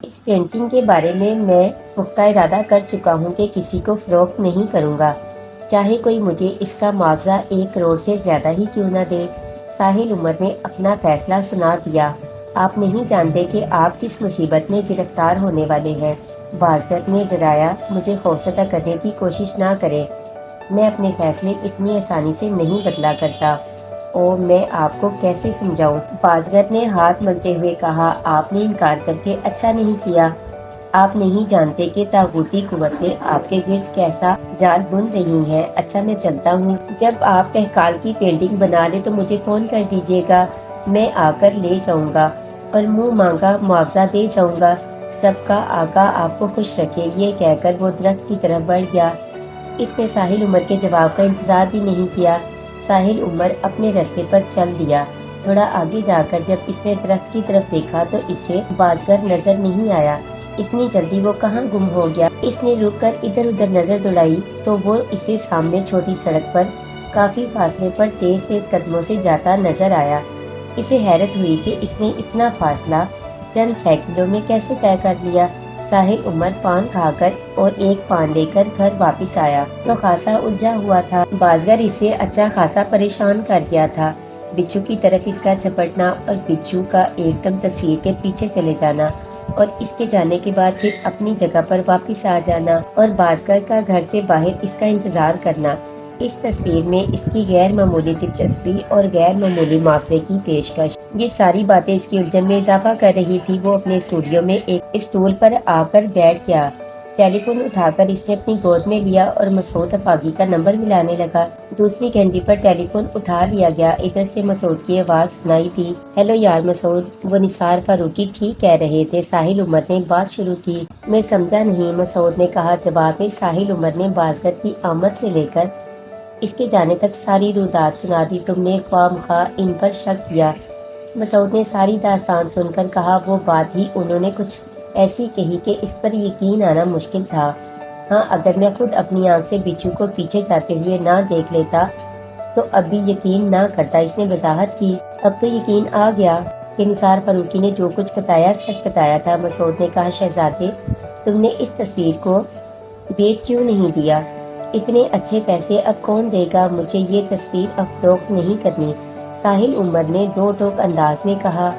اس painting کے بارے میں پختہ ارادہ کر چکا ہوں کہ کسی کو فروخت نہیں کروں گا، چاہے کوئی مجھے اس کا معاوضہ 1 کروڑ سے زیادہ ہی کیوں نہ دے۔ ساحل عمر نے اپنا فیصلہ سنا دیا۔ آپ نہیں جانتے کہ آپ کس مصیبت میں گرفتار ہونے والے ہیں۔ بازگت نے ڈرایا، مجھے خوفزدہ کرنے کی کوشش نہ کریں، میں اپنے فیصلے اتنی آسانی سے نہیں بدلا کرتا۔ او میں آپ کو کیسے سمجھاؤں؟ بازگت نے ہاتھ ملتے ہوئے کہا، آپ نے انکار کر کے اچھا نہیں کیا۔ آپ نہیں جانتے کہ طاغوتی قوتیں آپ کے گرد کیسا جال بن رہی ہیں۔ اچھا میں چلتا ہوں، جب آپ تہکال کی پینٹنگ بنا لیں تو مجھے فون کر دیجیے گا، میں آ کر لے جاؤں گا اور منہ مانگا معاوضہ دے جاؤں گا۔ سب کا آقا آپ کو خوش رکھے۔ یہ کہہ کر وہ درخت کی طرف بڑھ گیا۔ اس نے ساحل عمر کے جواب کا انتظار بھی نہیں کیا۔ ساحل عمر اپنے رستے پر چل دیا۔ تھوڑا آگے جا کر جب اس نے درخت کی طرف دیکھا تو اسے بازگر نظر نہیں آیا۔ اتنی جلدی وہ کہاں گم ہو گیا؟ اس نے رک کر ادھر ادھر نظر دوڑائی تو وہ اسے سامنے چھوٹی سڑک پر کافی فاصلے پر تیز تیز قدموں سے جاتا نظر آیا۔ اسے حیرت ہوئی کہ اس نے اتنا فاصلہ چند سیکنڈوں میں کیسے طے کر لیا۔ ساحل عمر پان کھا کر اور ایک پان لے کر گھر واپس آیا تو خاصا الجھا ہوا تھا۔ بازگر اسے اچھا خاصا پریشان کر گیا تھا۔ بچھو کی طرف اس کا جھپٹنا اور بچھو کا ایک دم تصویر کے پیچھے چلے جانا اور اس کے جانے کے بعد پھر اپنی جگہ پر واپس آ جانا اور بازگر کا گھر سے باہر اس کا انتظار کرنا، اس تصویر میں اس کی غیر معمولی دلچسپی اور غیر معمولی معاوضے کی پیشکش، یہ ساری باتیں اس کی الجھن میں اضافہ کر رہی تھی۔ وہ اپنے اسٹوڈیو میں ایک اسٹول پر آ کر بیٹھ گیا۔ ٹیلی فون اٹھا کر اس نے اپنی گود میں لیا اور مسعود افاقی کا نمبر ملانے لگا۔ دوسری گھنٹی پر ٹیلی فون اٹھا لیا گیا۔ ادھر سے مسعود کی آواز سنائی دی، ہیلو یار مسعود، وہ نثار فاروقی ٹھیک کہہ رہے تھے، ساحل عمر نے بات شروع کی۔ میں سمجھا نہیں، مسعود نے کہا جواب میں۔ ساحل عمر نے بازگر کی آمد سے لے کر اس کے جانے تک ساری رویداد سنا دی۔ تم نے خواہ مخواہ ان پر شک کیا؟ مسعود نے ساری داستان سن کر کہا، وہ بات ہی انہوں نے کچھ ایسی کہی کہ اس پر یقین آنا مشکل تھا۔ ہاں اگر میں خود اپنی آنکھ سے بچھو کو پیچھے جاتے ہوئے نہ دیکھ لیتا تو اب بھی یقین نہ کرتا، اس نے وضاحت کی۔ اب تو یقین آ گیا کہ نثار فاروقی نے جو کچھ بتایا سچ بتایا تھا۔ مسعود نے کہا، شہزادے تم نے اس تصویر کو بیچ کیوں نہیں دیا؟ اتنے اچھے پیسے اب کون دے گا؟ مجھے یہ تصویر اب فروخت نہیں کرنی۔ ساحل عمر نے دو ٹوک انداز میں کہا،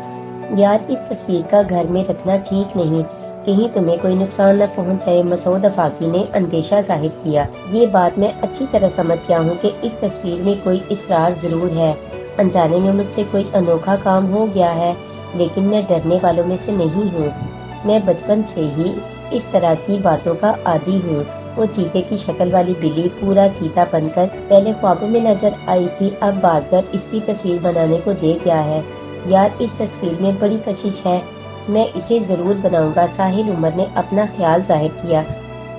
یار اس تصویر کا گھر میں رکھنا ٹھیک نہیں، کہیں تمہیں کوئی نقصان نہ پہنچ جائے۔ مسعود افاقی نے اندیشہ ظاہر کیا، یہ بات میں اچھی طرح سمجھ گیا ہوں کہ اس تصویر میں کوئی اسرار ضرور ہے، انجانے میں مجھ سے کوئی انوکھا کام ہو گیا ہے، لیکن میں ڈرنے والوں میں سے نہیں ہوں، میں بچپن سے ہی اس طرح کی باتوں کا عادی ہوں۔ وہ چیتے کی شکل والی بلی پورا چیتا بن کر پہلے خوابوں میں نظر آئی تھی، اب بازگر اس کی تصویر بنانے کو دے گیا ہے۔ یار اس تصویر میں بڑی کشش ہے، میں اسے ضرور بناؤں گا۔ ساحل عمر نے اپنا خیال ظاہر کیا،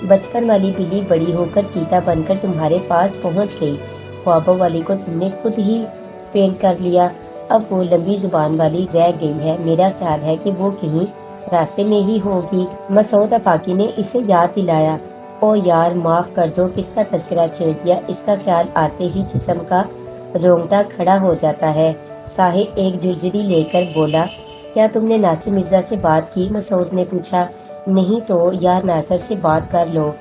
بچپن والی بلی بڑی ہو کر چیتا بن کر تمہارے پاس پہنچ گئی، خوابوں والی کو تم نے خود ہی پینٹ کر لیا، اب وہ لمبی زبان والی رہ گئی ہے، میرا خیال ہے کہ وہ کہیں راستے میں ہی ہوگی۔ مسعود افاقی نے اسے یاد دلایا، او یار معاف کر دو، کس کا تذکرہ چھیڑ دیا، اس کا خیال آتے ہی جسم کا رونگٹا کھڑا ہو جاتا ہے۔ ساحل ایک جھرجھری لے کر بولا، کیا تم نے ناصر مرزا سے بات کی؟ مسعود نے پوچھا۔ نہیں تو یار ناصر سے بات کر لو،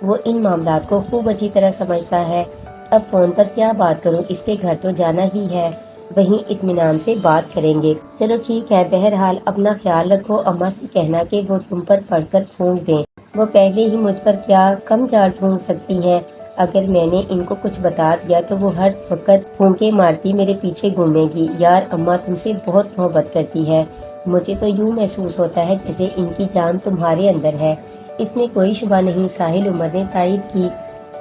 وہ ان معاملات کو خوب اچھی طرح سمجھتا ہے، اب فون پر کیا بات کروں، اس کے گھر تو جانا ہی ہے، وہیں اطمینان سے بات کریں گے۔ چلو ٹھیک ہے، بہرحال اپنا خیال رکھو، اماں سے کہنا کہ وہ تم پر پڑھ کر پھونک دیں، وہ پہلے ہی مجھ پر کیا کم جال پھونک رکھتی ہیں، اگر میں نے ان کو کچھ بتا دیا تو وہ ہر وقت پھونکے مارتی میرے پیچھے گھومے گی۔ یار اماں تم سے بہت محبت کرتی ہے، مجھے تو یوں محسوس ہوتا ہے جیسے ان کی جان تمہارے اندر ہے، اس میں کوئی شبہ نہیں۔ ساحل عمر نے تائید کی،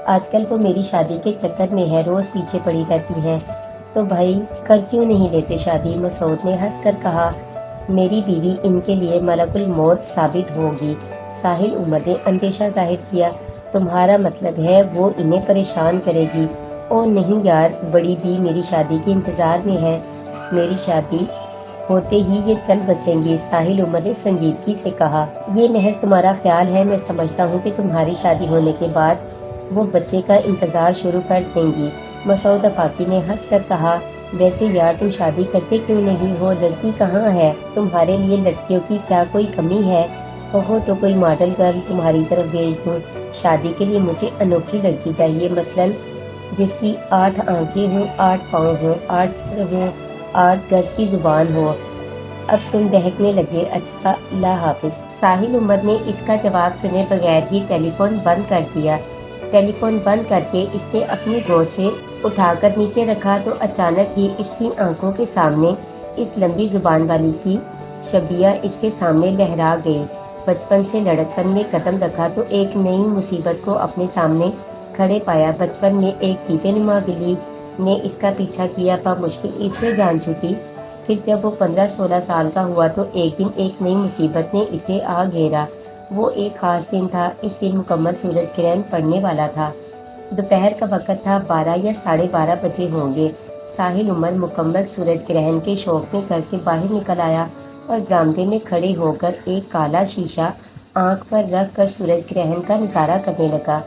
آج کل وہ میری شادی کے چکر میں ہے، روز پیچھے پڑی رہتی ہیں، تو بھائی کر کیوں نہیں لیتے شادی؟ مسعود نے ہنس کر کہا، میری بیوی ان کے لیے ملک الموت ثابت ہوگی۔ ساحل عمر نے اندیشہ ظاہر کیا، تمہارا مطلب ہے وہ انہیں پریشان کرے گی؟ او نہیں یار، بڑی بھی میری شادی کے انتظار میں ہے، میری شادی ہوتے ہی یہ چل بسیں گی۔ ساحل عمر نے سنجیدگی سے کہا، یہ محض تمہارا خیال ہے، میں سمجھتا ہوں کہ تمہاری شادی ہونے کے بعد وہ بچے کا انتظار شروع کر دیں گی۔ مسعود افاقی نے ہنس کر کہا، ویسے یار تم شادی کرتے کیوں نہیں ہو؟ لڑکی کہاں ہے؟ تمہارے لیے لڑکیوں کی کیا کوئی کمی ہے؟ کہو تو کوئی ماڈل گرل تمہاری طرف بھیج دوں۔ شادی کے لیے مجھے انوکھی لڑکی چاہیے، مثلاً جس کی 8 آنکھیں ہوں، 8 پاؤں ہوں، 8 سر ہوں، 8 گز کی زبان ہو۔ اب تم بہکنے لگے۔ اچھا، اللہ حافظ۔ ساحل عمر نے اس کا جواب سنے بغیر ہی ٹیلی فون بند کر دیا۔ ٹیلی فون بند کر کے اس نے اپنی گود سے اٹھا کر نیچے رکھا تو اچانک ہی اس کی آنکھوں کے سامنے اس لمبی زبان والی کی شبیہ اس کے سامنے لہرا گئی۔ بچپن سے لڑکپن میں قدم رکھا تو ایک نئی مصیبت کو اپنے سامنے کھڑے پایا۔ بچپن میں ایک چیتے نما بلی نے اس کا پیچھا کیا، بمشکل اس سے جان چھوٹی۔ پھر جب وہ 15-16 سال کا ہوا تو ایک دن ایک نئی مصیبت نے اسے آ گھیرا۔ وہ ایک خاص دن تھا۔ اس دن مکمل سورج گرہن پڑنے والا تھا۔ دوپہر کا وقت تھا، 12 یا 12:30 بجے ہوں گے۔ ساحل عمر مکمل سورج گرہن کے شوق میں گھر سے باہر نکل آیا اور برآمدے میں کھڑے ہو کر ایک کالا شیشہ آنکھ پر رکھ کر سورج گرہن کا نظارہ کرنے لگا۔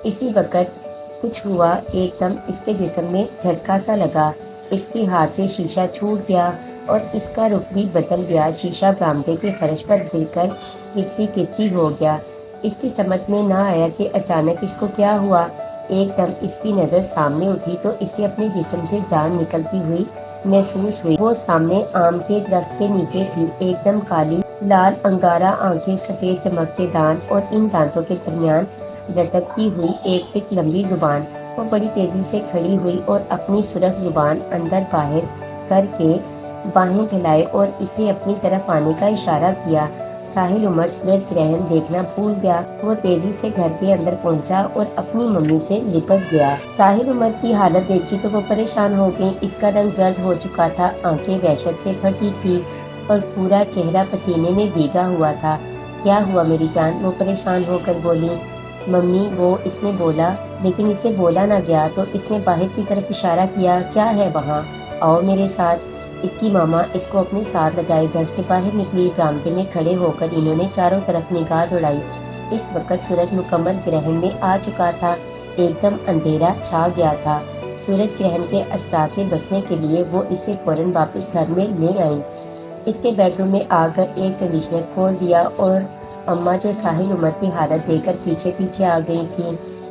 اسی وقت کچھ ہوا، ایک دم اس کے جسم میں جھٹکا سا لگا۔ اس کے ہاتھ سے شیشہ چھوٹ گیا اور اس کا رخ بھی بدل گیا۔ شیشہ برآمدے کے فرش پر گر کر کچی کچی ہو گیا۔ اس کی سمجھ میں نہ آیا کہ اچانک اس کو کیا ہوا۔ ایک دم اس کی نظر سامنے اٹھی تو اسے اپنے جسم سے جان نکلتی ہوئی محسوس ہوئی۔ وہ سامنے آم کے درخت کے نیچے تھی، ایک دم کالی لال انگارہ آنکھیں، سفید چمکتے دانت اور ان دانتوں کے درمیان لٹکتی ہوئی ایک فٹ لمبی زبان۔ وہ بڑی تیزی سے کھڑی ہوئی اور اپنی سرخ زبان اندر باہر کر کے باہیں پھیلائے اور اسے اپنی طرف آنے کا اشارہ کیا۔ ساحل عمر سورج گرہن دیکھنا بھول گیا۔ وہ تیزی سے گھر کے اندر پہنچا اور اپنی ممی سے لپٹ گیا۔ ساحل عمر کی حالت دیکھی تو وہ پریشان ہو گئی۔ اس کا رنگ زرد ہو چکا تھا، آنکھیں وحشت سے پھٹی تھی اور پورا چہرہ پسینے میں بھیگا ہوا تھا۔ کیا ہوا میری جان؟ وہ پریشان ہو کر بولی۔ ممی، وہ اس نے بولا، لیکن اسے بولا نہ گیا تو اس نے باہر کی طرف اشارہ کیا۔ کیا ہے وہاں؟ آؤ میرے ساتھ۔ اس کی ماما اس کو اپنے ساتھ لگائے گھر سے باہر نکلی۔ برآمدے میں کھڑے ہو کر انہوں نے چاروں طرف نگاہ دوڑائی۔ اس وقت سورج مکمل گرہن میں آ چکا تھا، ایک دم اندھیرا چھا گیا تھا۔ سورج گرہن کے اثرات سے بچنے کے لیے وہ اسے فوراً واپس گھر میں لے آئیں۔ اس کے بیڈ روم میں آ کر ایئر کنڈیشنر کھول دیا اور اماں جو ساحل عمر کی حالت دیکھ کر پیچھے پیچھے آ گئی تھیں،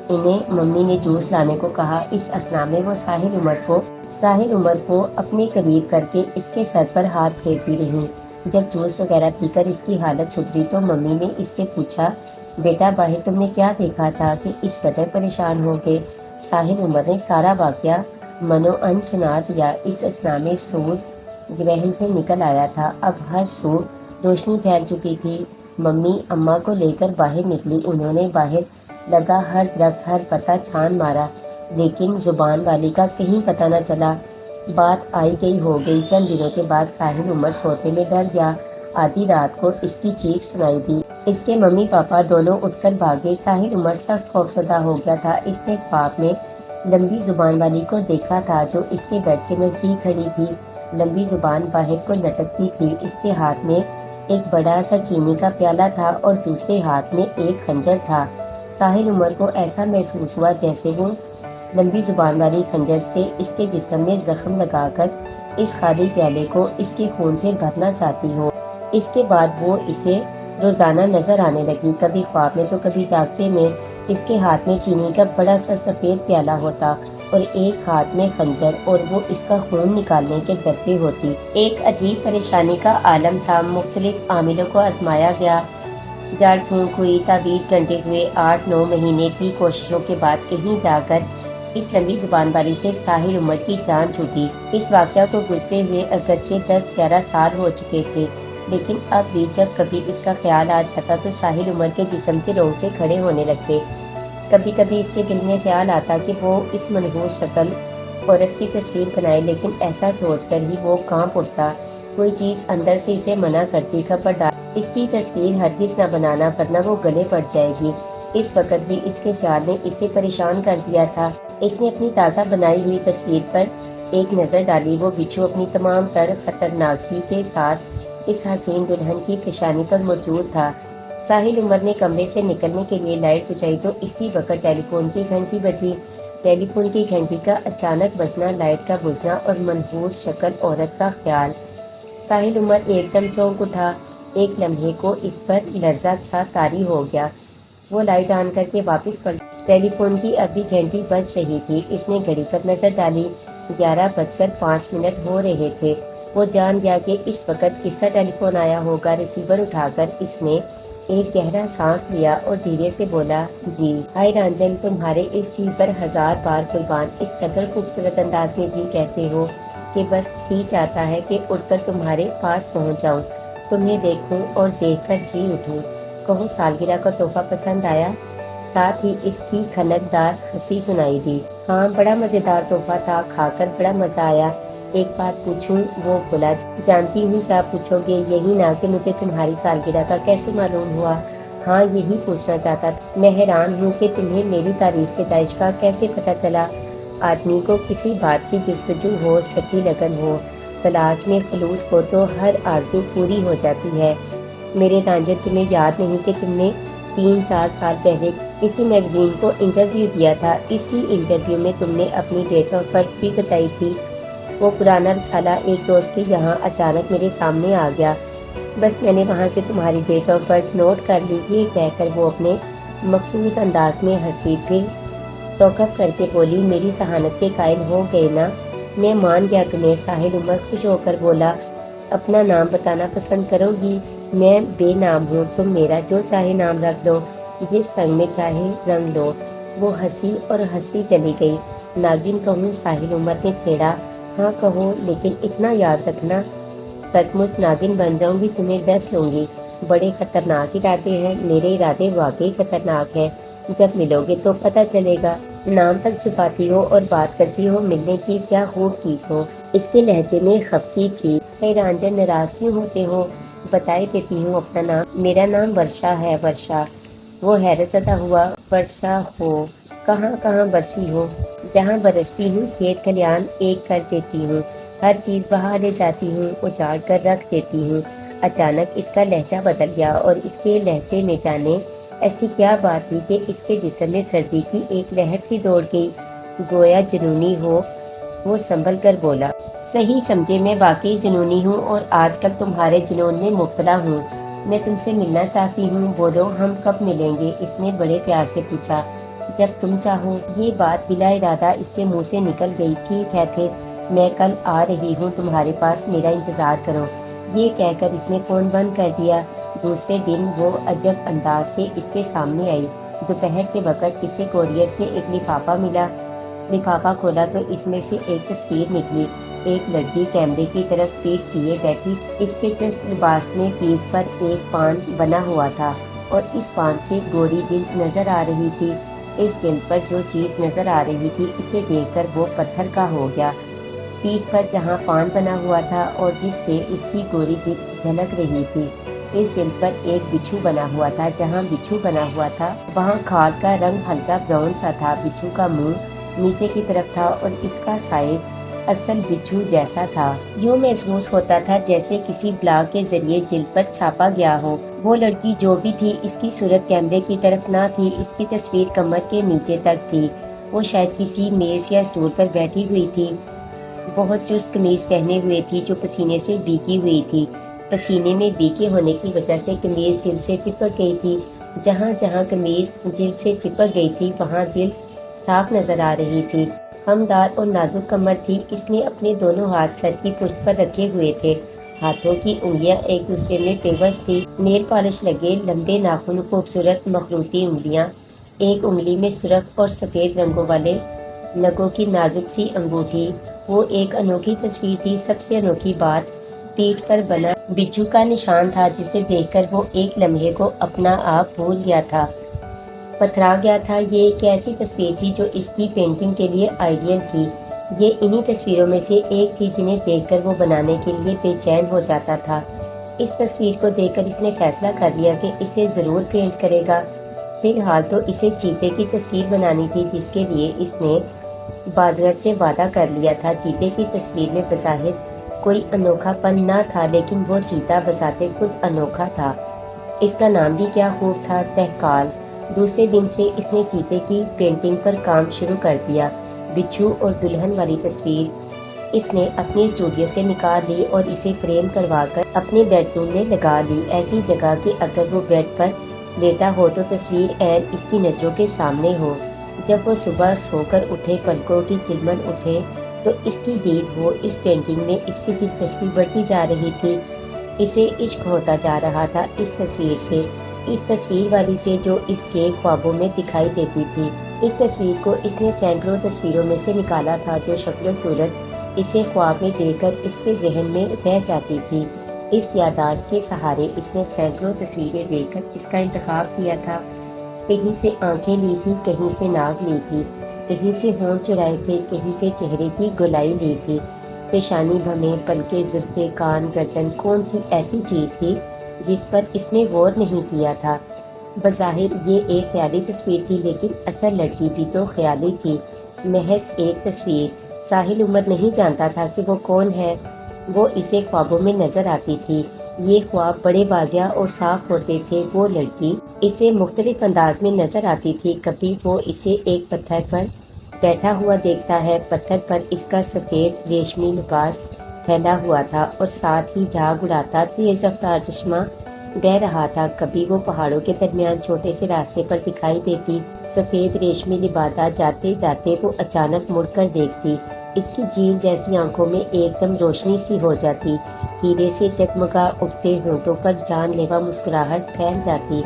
انہیں ممی نے جوس لانے کو کہا۔ اس اثنا میں وہ ساحل عمر کو اپنے قریب کر کے اس کے سر پر ہاتھ پھیرتی رہیں۔ جب جوس وغیرہ پی کر اس کی حالت سدھری تو ممی نے اس سے پوچھا، بیٹا باہر تم نے کیا دیکھا تھا کہ اس قدر پریشان ہو گئے؟ ساحل عمر نے سارا واقعہ منوعن سنا دیا۔ اس اثنا میں سورج گرہن سے نکل آیا تھا، اب ہر سو روشنی پھیل چکی تھی۔ ممی اماں کو لے کر باہر نکلی۔ انہوں نے باہر لگا ہر درخت، ہر پتا چھان مارا، لیکن زبان والی کا کہیں پتہ نہ چلا۔ بات آئی گئی ہو گئی۔ چند دنوں کے بعد ساحل عمر سوتے میں ڈر گیا۔ آدھی رات کو اس کی چیخ سنائی دی۔ اس کے ممی پاپا دونوں اٹھ کر بھاگے۔ ساحل عمر سخت خوفزدہ ہو گیا تھا۔ اس نے خواب میں لمبی زبان والی کو دیکھا تھا جو اس کے بیڈ کے نزدیک کھڑی تھی۔ لمبی زبان باہر کو لٹکتی تھی۔ اس کے ہاتھ میں ایک بڑا سا چینی کا پیالہ تھا اور دوسرے ہاتھ میں ایک خنجر تھا۔ ساحل عمر کو ایسا محسوس ہوا جیسے وہ لمبی زبان والی خنجر سے اس کے جسم میں زخم لگا کر اس خالی پیالے کو اس کے خون سے بھرنا چاہتی ہو۔ اس کے بعد وہ اسے روزانہ نظر آنے لگی، کبھی خواب میں تو کبھی جاگتے میں۔ اس کے ہاتھ میں چینی کا بڑا سا سفید پیالہ ہوتا اور ایک ہاتھ میں خنجر، اور وہ اس کا خون نکالنے کے در پہ ہوتی۔ ایک عجیب پریشانی کا عالم تھا۔ مختلف عاملوں کو آزمایا گیا، جڑ پھونک ہوئی، تعویذ گھنٹے ہوئے۔ 8-9 مہینے کی کوششوں کے بعد کہیں جا کر اس لمبی زبان والی سے ساحل عمر کی جان چھوٹی۔ اس واقعہ کو گزرے ہوئے اگرچہ 10-11 سال ہو چکے تھے، لیکن اب بھی جب کبھی اس کا خیال آ جاتا تو ساحل عمر کے جسم کے رونگٹے کھڑے ہونے لگتے۔ کبھی کبھی اس کے دل میں خیال آتا کہ وہ اس منحوس شکل عورت کی تصویر بنائے، لیکن ایسا سوچ کر ہی وہ کانپ اٹھتا۔ کوئی چیز اندر سے اسے منع کرتی، خبردار اس کی تصویر ہرگز نہ بنانا ورنہ وہ گلے پڑ جائے گی۔ اس وقت بھی اس کے خیال نے اسے پریشان کر دیا تھا۔ اس نے اپنی تازہ بنائی ہوئی تصویر پر ایک نظر ڈالی۔ وہ بچھو اپنی تمام تر خطرناکی کے ساتھ اس حسین دلہن کی پیشانی پر موجود تھا۔ ساحل عمر نے کمرے سے نکلنے کے لیے لائٹ بجھائی تو اسی وقت ٹیلی فون کی گھنٹی بجی۔ ٹیلی فون کی گھنٹی کا اچانک بجنا، لائٹ کا بجھنا اور منحوس شکل عورت کا خیال۔ ساحل عمر ایک دم چونک اٹھا۔ ایک لمحے کو اس پر لرزہ سا طاری ہو گیا۔ وہ لائٹ آن کر کے واپس پلٹ۔ ٹیلی فون کی اب بھی گھنٹی بج رہی تھی۔ اس نے گھڑی پر نظر ڈالی، 11:05 ہو رہے تھے۔ وہ جان گیا کہ اس وقت کس کا ٹیلی فون آیا ہوگا۔ ریسیور اٹھا کر اس نے ایک گہرا سانس لیا اور دھیرے سے بولا، جی۔ ہائے رانجن، تمہارے اس جی پر 1000 بار قربان۔ اس قدر خوبصورت انداز میں جی کہتے ہو کہ بس جی چاہتا ہے کہ اڑ کر تمہارے پاس پہنچ جاؤں، تمہیں دیکھوں اور دیکھ کر جی اٹھوں۔ کہو سالگرہ کا تحفہ پسند آیا؟ ساتھ ہی اس کی کھنکدار ہنسی سنائی دی۔ ہاں، بڑا مزیدار تحفہ تھا، کھا کر بڑا مزہ آیا۔ ایک بات پوچھوں؟ وہ بولا، جانتی ہوں کیا پوچھو گے، یہی نہ کہ مجھے تمہاری سالگرہ کا کیسے معلوم ہوا؟ ہاں، یہی پوچھنا چاہتا تھا۔ میں حیران ہوں کہ تمہیں میری تعریف کے داعش کا کیسے پتہ چلا۔ آدمی کو کسی بات کی جستجو ہو، سچی لگن ہو، تلاش میں خلوص ہو تو ہر آرزو پوری ہو جاتی ہے۔ میرے رانجن، تمہیں یاد نہیں کہ تم نے 3-4 سال پہلے اسی میگزین کو انٹرویو دیا تھا؟ اسی انٹرویو میں تم نے اپنی ڈیٹ آف برتھ بھی بتائی تھی۔ وہ پرانا رسالہ ایک دوست کے یہاں اچانک میرے سامنے آ گیا، بس میں نے وہاں سے تمہاری ڈیٹ آف برتھ نوٹ کر لی۔ یہ کہہ کر وہ اپنے مخصوص انداز میں ہنسی، پھر توقف کر کے بولی، میری ذہانت کے قائل ہو گئے نا؟ میں مان گیا تمہیں۔ ساحل عمر خوش ہو کر بولا، اپنا نام بتانا پسند کرو گی؟ میں بے نام ہوں، تم میرا جو چاہے نام رکھ دو، جس رنگ میں چاہے رنگ لو۔ وہ ہنسی اور ہنستی چلی گئی۔ ناگن کہوں؟ ساحل عمر نے چھیڑا۔ ہاں کہو، لیکن اتنا یاد رکھنا، سچ مچ ناگن بن جاؤں گی تمہیں ڈس لوں گی۔ بڑے خطرناک ارادے ہیں۔ میرے ارادے واقعی خطرناک ہیں، جب ملو گے تو پتہ چلے گا۔ نام تک چھپاتی ہو اور بات کرتی ہو ملنے کی، کیا خوب چیز ہو۔ اس کے لہجے میں خفگی تھی۔ اے رانجن، ناراض کیوں ہوتے ہو؟ بتائے دیتی ہوں اپنا نام، میرا نام ورشا ہے، ورشا۔ وہ حیرت زدہ ہوا۔ ورشا ہو؟ کہاں کہاں برسی ہو؟ جہاں برستی ہوں کھیت کھلیان ایک کر دیتی ہوں، ہر چیز بہا لے جاتی ہوں، اجاڑ کر رکھ دیتی ہوں۔ اچانک اس کا لہجہ بدل گیا اور اس کے لہجے میں جانے ایسی کیا بات تھی کہ اس کے جسم میں سردی کی ایک لہر سی دوڑ گئی، گویا جنونی ہو۔ وہ سنبھل کر بولا، صحیح سمجھے، میں واقعی جنونی ہوں اور آج کل تمہارے جنون میں مبتلا ہوں۔ میں تم سے ملنا چاہتی ہوں، بولو ہم کب ملیں گے؟ اس نے بڑے پیار سے پوچھا۔ جب تم چاہو۔ یہ بات بلا ارادہ اس کے منہ سے نکل گئی۔ ٹھیک ہے پھر، میں کل آ رہی ہوں تمہارے پاس، میرا انتظار کرو۔ یہ کہہ کر اس نے فون بند کر دیا۔ دوسرے دن وہ عجب انداز سے اس کے سامنے آئی۔ دوپہر کے وقت اسے کوریئر سے ایک لفافہ ملا۔ لفافہ کھولا تو اس میں سے ایک تصویر نکلی۔ ایک لڑکی کیمرے کی طرف پیٹھ کیے بیٹھی، اس کے چست لباس میں پیٹھ پر ایک پان بنا ہوا تھا اور اس پان سے گوری جلد نظر آ رہی تھی۔ اس جلد پر جو چیز نظر آ رہی تھی اسے دیکھ کر وہ پتھر کا ہو گیا۔ پیٹھ پر جہاں پان بنا ہوا تھا اور جس سے اس کی گوری جلد جھلک رہی تھی، اس جلد پر ایک بچھو بنا ہوا تھا۔ جہاں بچھو بنا ہوا تھا وہاں کھال کا رنگ ہلکا براؤن سا تھا۔ بچھو کا منہ نیچے کی طرف تھا اور اس کا سائز اصل بچھو جیسا تھا۔ یوں محسوس ہوتا تھا جیسے کسی بلاک کے ذریعے جلد پر چھاپا گیا ہو۔ وہ لڑکی جو بھی تھی، اس کی صورت کیمرے کی طرف نہ تھی، اس کی تصویر کمر کے نیچے تک تھی۔ وہ شاید کسی میز یا اسٹول پر بیٹھی ہوئی تھی۔ بہت چست قمیض پہنے ہوئے تھی جو پسینے سے بھیگی ہوئی تھی۔ پسینے میں بھیگے ہونے کی وجہ سے قمیض جلد سے چپک گئی تھی۔ جہاں جہاں قمیض جلد سے چپک گئی تھی وہاں جلد صاف نظر آ رہی تھی۔ خمدار اور نازک کمر تھی۔ اس نے اپنے دونوں ہاتھ سر کی پشت پر رکھے ہوئے تھے۔ ہاتھوں کی انگلیاں ایک دوسرے میں پیوست تھی۔ نیل پالش لگے لمبے ناخن، خوبصورت مخروطی انگلیاں، ایک انگلی میں سرخ اور سفید رنگوں والے نگوں کی نازک سی انگوٹھی۔ وہ ایک انوکھی تصویر تھی۔ سب سے انوکھی بات پیٹھ پر بنا بچھو کا نشان تھا جسے دیکھ کر وہ ایک لمحے کو اپنا آپ بھول گیا تھا، پتھرا گیا تھا۔ یہ ایک ایسی تصویر تھی جو اس کی پینٹنگ کے لیے آئیڈیل تھی۔ یہ انہی تصویروں میں سے ایک تھی جنہیں دیکھ کر وہ بنانے کے لیے بے چین ہو جاتا تھا۔ اس تصویر کو دیکھ کر اس نے فیصلہ کر لیا کہ اسے ضرور پینٹ کرے گا۔ فی الحال تو اسے چیتے کی تصویر بنانی تھی جس کے لیے اس نے بازگر سے وعدہ کر لیا تھا۔ چیتے کی تصویر میں بظاہر کوئی انوکھا پن نہ تھا، لیکن وہ چیتا بذات خود انوکھا تھا۔ اس کا نام بھی کیا خوب تھا، تہکال۔ دوسرے دن سے اس نے چیتے کی پینٹنگ پر کام شروع کر دیا۔ بچھو اور دلہن والی تصویر اس نے اپنے اسٹوڈیو سے نکال لی اور اسے فریم کروا کر اپنے بیڈ روم میں لگا لی، ایسی جگہ کہ اگر وہ بیڈ پر لیٹا ہو تو تصویر عین اس کی نظروں کے سامنے ہو۔ جب وہ صبح سو کر اٹھے، پلکوں کی چلمن اٹھے تو اس کی دید ہو اس پینٹنگ میں اس کی دلچسپی بڑھتی جا رہی تھی۔ اسے عشق ہوتا جا رہا تھا اس تصویر سے، اس تصویر والی سے جو اس کے خوابوں میں دکھائی دیتی تھی۔ اس تصویر کو اس نے سینکڑوں تصویروں میں سے نکالا تھا جو شکل و صورت اسے خواب میں دیکھ کر اس کے ذہن میں رہ جاتی تھی۔ اس یادداشت کے سہارے اس نے سینکڑوں تصویریں دیکھ کر اس کا انتخاب کیا تھا۔ کہیں سے آنکھیں لی تھی، کہیں سے ناک لی تھی، کہیں سے ہونٹ چرائے تھے، کہیں سے چہرے کی گولائی لی تھی۔ پیشانی بھمیں، پلکیں، زلفیں، کان، گردن، کون سی ایسی چیز تھی جس پر اس نے غور نہیں کیا تھا؟ بظاہر یہ ایک خیالی تصویر تھی، لیکن اصل لڑکی بھی تو خیالی تھی، محض ایک تصویر۔ ساحل عمر نہیں جانتا تھا کہ وہ کون ہے، وہ اسے خوابوں میں نظر آتی تھی۔ یہ خواب بڑے واضح اور صاف ہوتے تھے۔ وہ لڑکی اسے مختلف انداز میں نظر آتی تھی۔ کبھی وہ اسے ایک پتھر پر بیٹھا ہوا دیکھتا ہے، پتھر پر اس کا سفید ریشمی لباس پھیلا ہوا تھا اور ساتھ ہی جھاگ اڑاتا تیز رفتار چشمہ بہہ رہا تھا۔ کبھی وہ پہاڑوں کے درمیان چھوٹے سے راستے پر دکھائی دیتی، سفید ریشمی لبادہ، جاتے جاتے وہ اچانک مڑ کر دیکھتی، اس کی جھیل جیسی آنکھوں میں ایک دم روشنی سی ہو جاتی، ہیرے سے جگمگا اٹھتے ہونٹوں پر جان لیوا مسکراہٹ پھیل جاتی،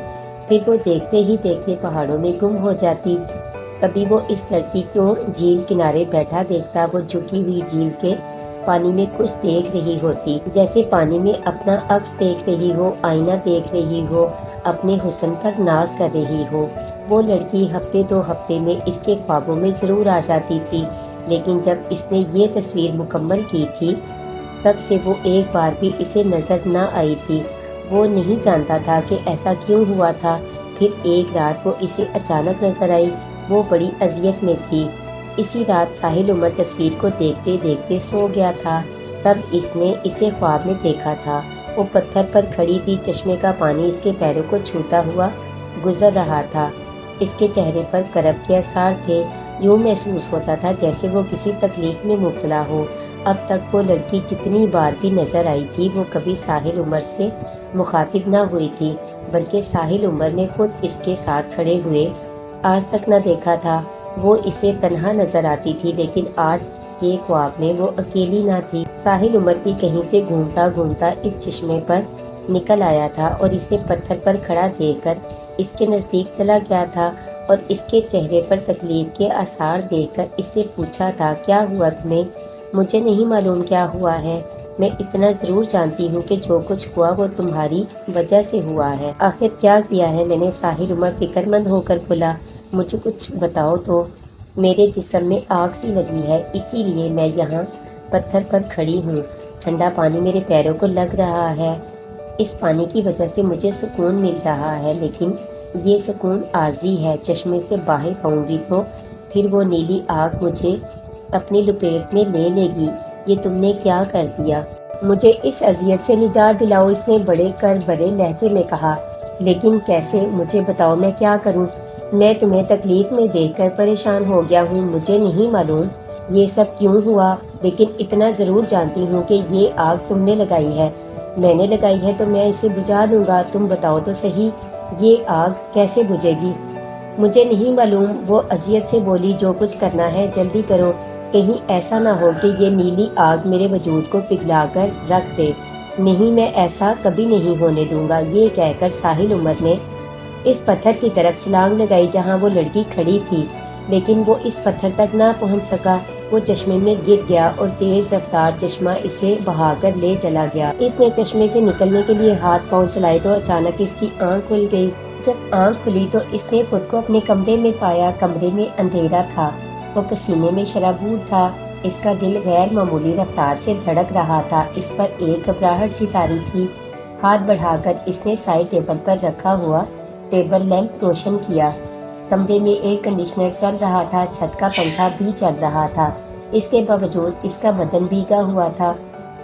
پھر وہ دیکھتے ہی دیکھتے پہاڑوں میں گم ہو جاتی۔ کبھی وہ اس لڑکی کو جھیل کنارے بیٹھا دیکھتا، وہ جھکی ہوئی جھیل کے پانی میں کچھ دیکھ رہی ہوتی، جیسے پانی میں اپنا عکس دیکھ رہی ہو، آئینہ دیکھ رہی ہو، اپنے حسن پر ناز کر رہی ہو۔ وہ لڑکی ہفتے دو ہفتے میں اس کے خوابوں میں ضرور آ جاتی تھی، لیکن جب اس نے یہ تصویر مکمل کی تھی تب سے وہ ایک بار بھی اسے نظر نہ آئی تھی۔ وہ نہیں جانتا تھا کہ ایسا کیوں ہوا تھا۔ پھر ایک رات وہ اسے اچانک نظر آئی، وہ بڑی اذیت میں تھی۔ اسی رات ساحل عمر تصویر کو دیکھتے دیکھتے سو گیا تھا، تب اس نے اسے خواب میں دیکھا تھا۔ وہ پتھر پر کھڑی تھی، چشمے کا پانی اس کے پیروں کو چھوتا ہوا گزر رہا تھا، اس کے چہرے پر کرب کے آثار تھے، یوں محسوس ہوتا تھا جیسے وہ کسی تکلیف میں مبتلا ہو۔ اب تک وہ لڑکی جتنی بار بھی نظر آئی تھی وہ کبھی ساحل عمر سے مخاطب نہ ہوئی تھی، بلکہ ساحل عمر نے خود اس کے ساتھ کھڑے ہوئے آج تک نہ دیکھا تھا۔ وہ اسے تنہا نظر آتی تھی، لیکن آج کے خواب میں وہ اکیلی نہ تھی۔ ساحل عمر بھی کہیں سے گھومتا گھومتا اس چشمے پر نکل آیا تھا اور اسے پتھر پر کھڑا دیکھ کر اس کے نزدیک چلا گیا تھا اور اس کے چہرے پر تکلیف کے آثار دیکھ کر اس سے پوچھا تھا، کیا ہوا تمہیں؟ مجھے نہیں معلوم کیا ہوا ہے، میں اتنا ضرور جانتی ہوں کہ جو کچھ ہوا وہ تمہاری وجہ سے ہوا ہے۔ آخر کیا کیا ہے میں نے؟ ساحل عمر فکر مند ہو کر بولا، مجھے کچھ بتاؤ تو۔ میرے جسم میں آگ سی لگی ہے، اسی لیے میں یہاں پتھر پر کھڑی ہوں، ٹھنڈا پانی میرے پیروں کو لگ رہا ہے، اس پانی کی وجہ سے مجھے سکون مل رہا ہے، لیکن یہ سکون عارضی ہے، چشمے سے باہر آؤں گی تو پھر وہ نیلی آگ مجھے اپنی لپیٹ میں لے لے گی۔ یہ تم نے کیا کر دیا؟ مجھے اس اذیت سے نجات دلاؤ، اس نے بڑے کر بھرے لہجے میں کہا۔ لیکن کیسے؟ مجھے بتاؤ، میں کیا کروں؟ میں تمہیں تکلیف میں دیکھ کر پریشان ہو گیا ہوں، مجھے نہیں معلوم یہ سب کیوں ہوا، لیکن اتنا ضرور جانتی ہوں کہ یہ آگ تم نے لگائی ہے۔ میں نے لگائی ہے تو میں اسے بجھا دوں گا، تم بتاؤ تو صحیح یہ آگ کیسے بجھے گی؟ مجھے نہیں معلوم، وہ اذیت سے بولی، جو کچھ کرنا ہے جلدی کرو، کہیں ایسا نہ ہو کہ یہ نیلی آگ میرے وجود کو پگھلا کر رکھ دے۔ نہیں، میں ایسا کبھی نہیں ہونے دوں گا۔ یہ کہہ کر ساحل عمر نے اس پتھر کی طرف چھلانگ لگائی جہاں وہ لڑکی کھڑی تھی، لیکن وہ اس پتھر تک نہ پہنچ سکا۔ وہ چشمے میں گر گیا اور تیز رفتار چشمہ اسے بہا کر لے چلا گیا۔ اس نے چشمے سے نکلنے کے لیے ہاتھ پاؤں چلائے تو اچانک اس کی آنکھ کھل گئی۔ جب آنکھ کھلی تو اس نے خود کو اپنے کمرے میں پایا۔ کمرے میں اندھیرا تھا، وہ پسینے میں شرابور تھا، اس کا دل غیر معمولی رفتار سے دھڑک رہا تھا، اس پر ایک گھبراہٹ سی طاری تھی۔ ہاتھ بڑھا کر اس نے سائڈ ٹیبل پر رکھا ہوا ٹیبل لیمپ روشن کیا۔ کمرے میں ایئر کنڈیشنر چل رہا تھا، چھت کا پنکھا بھی چل رہا تھا، اس کے باوجود اس کا بدن بھیگا ہوا تھا۔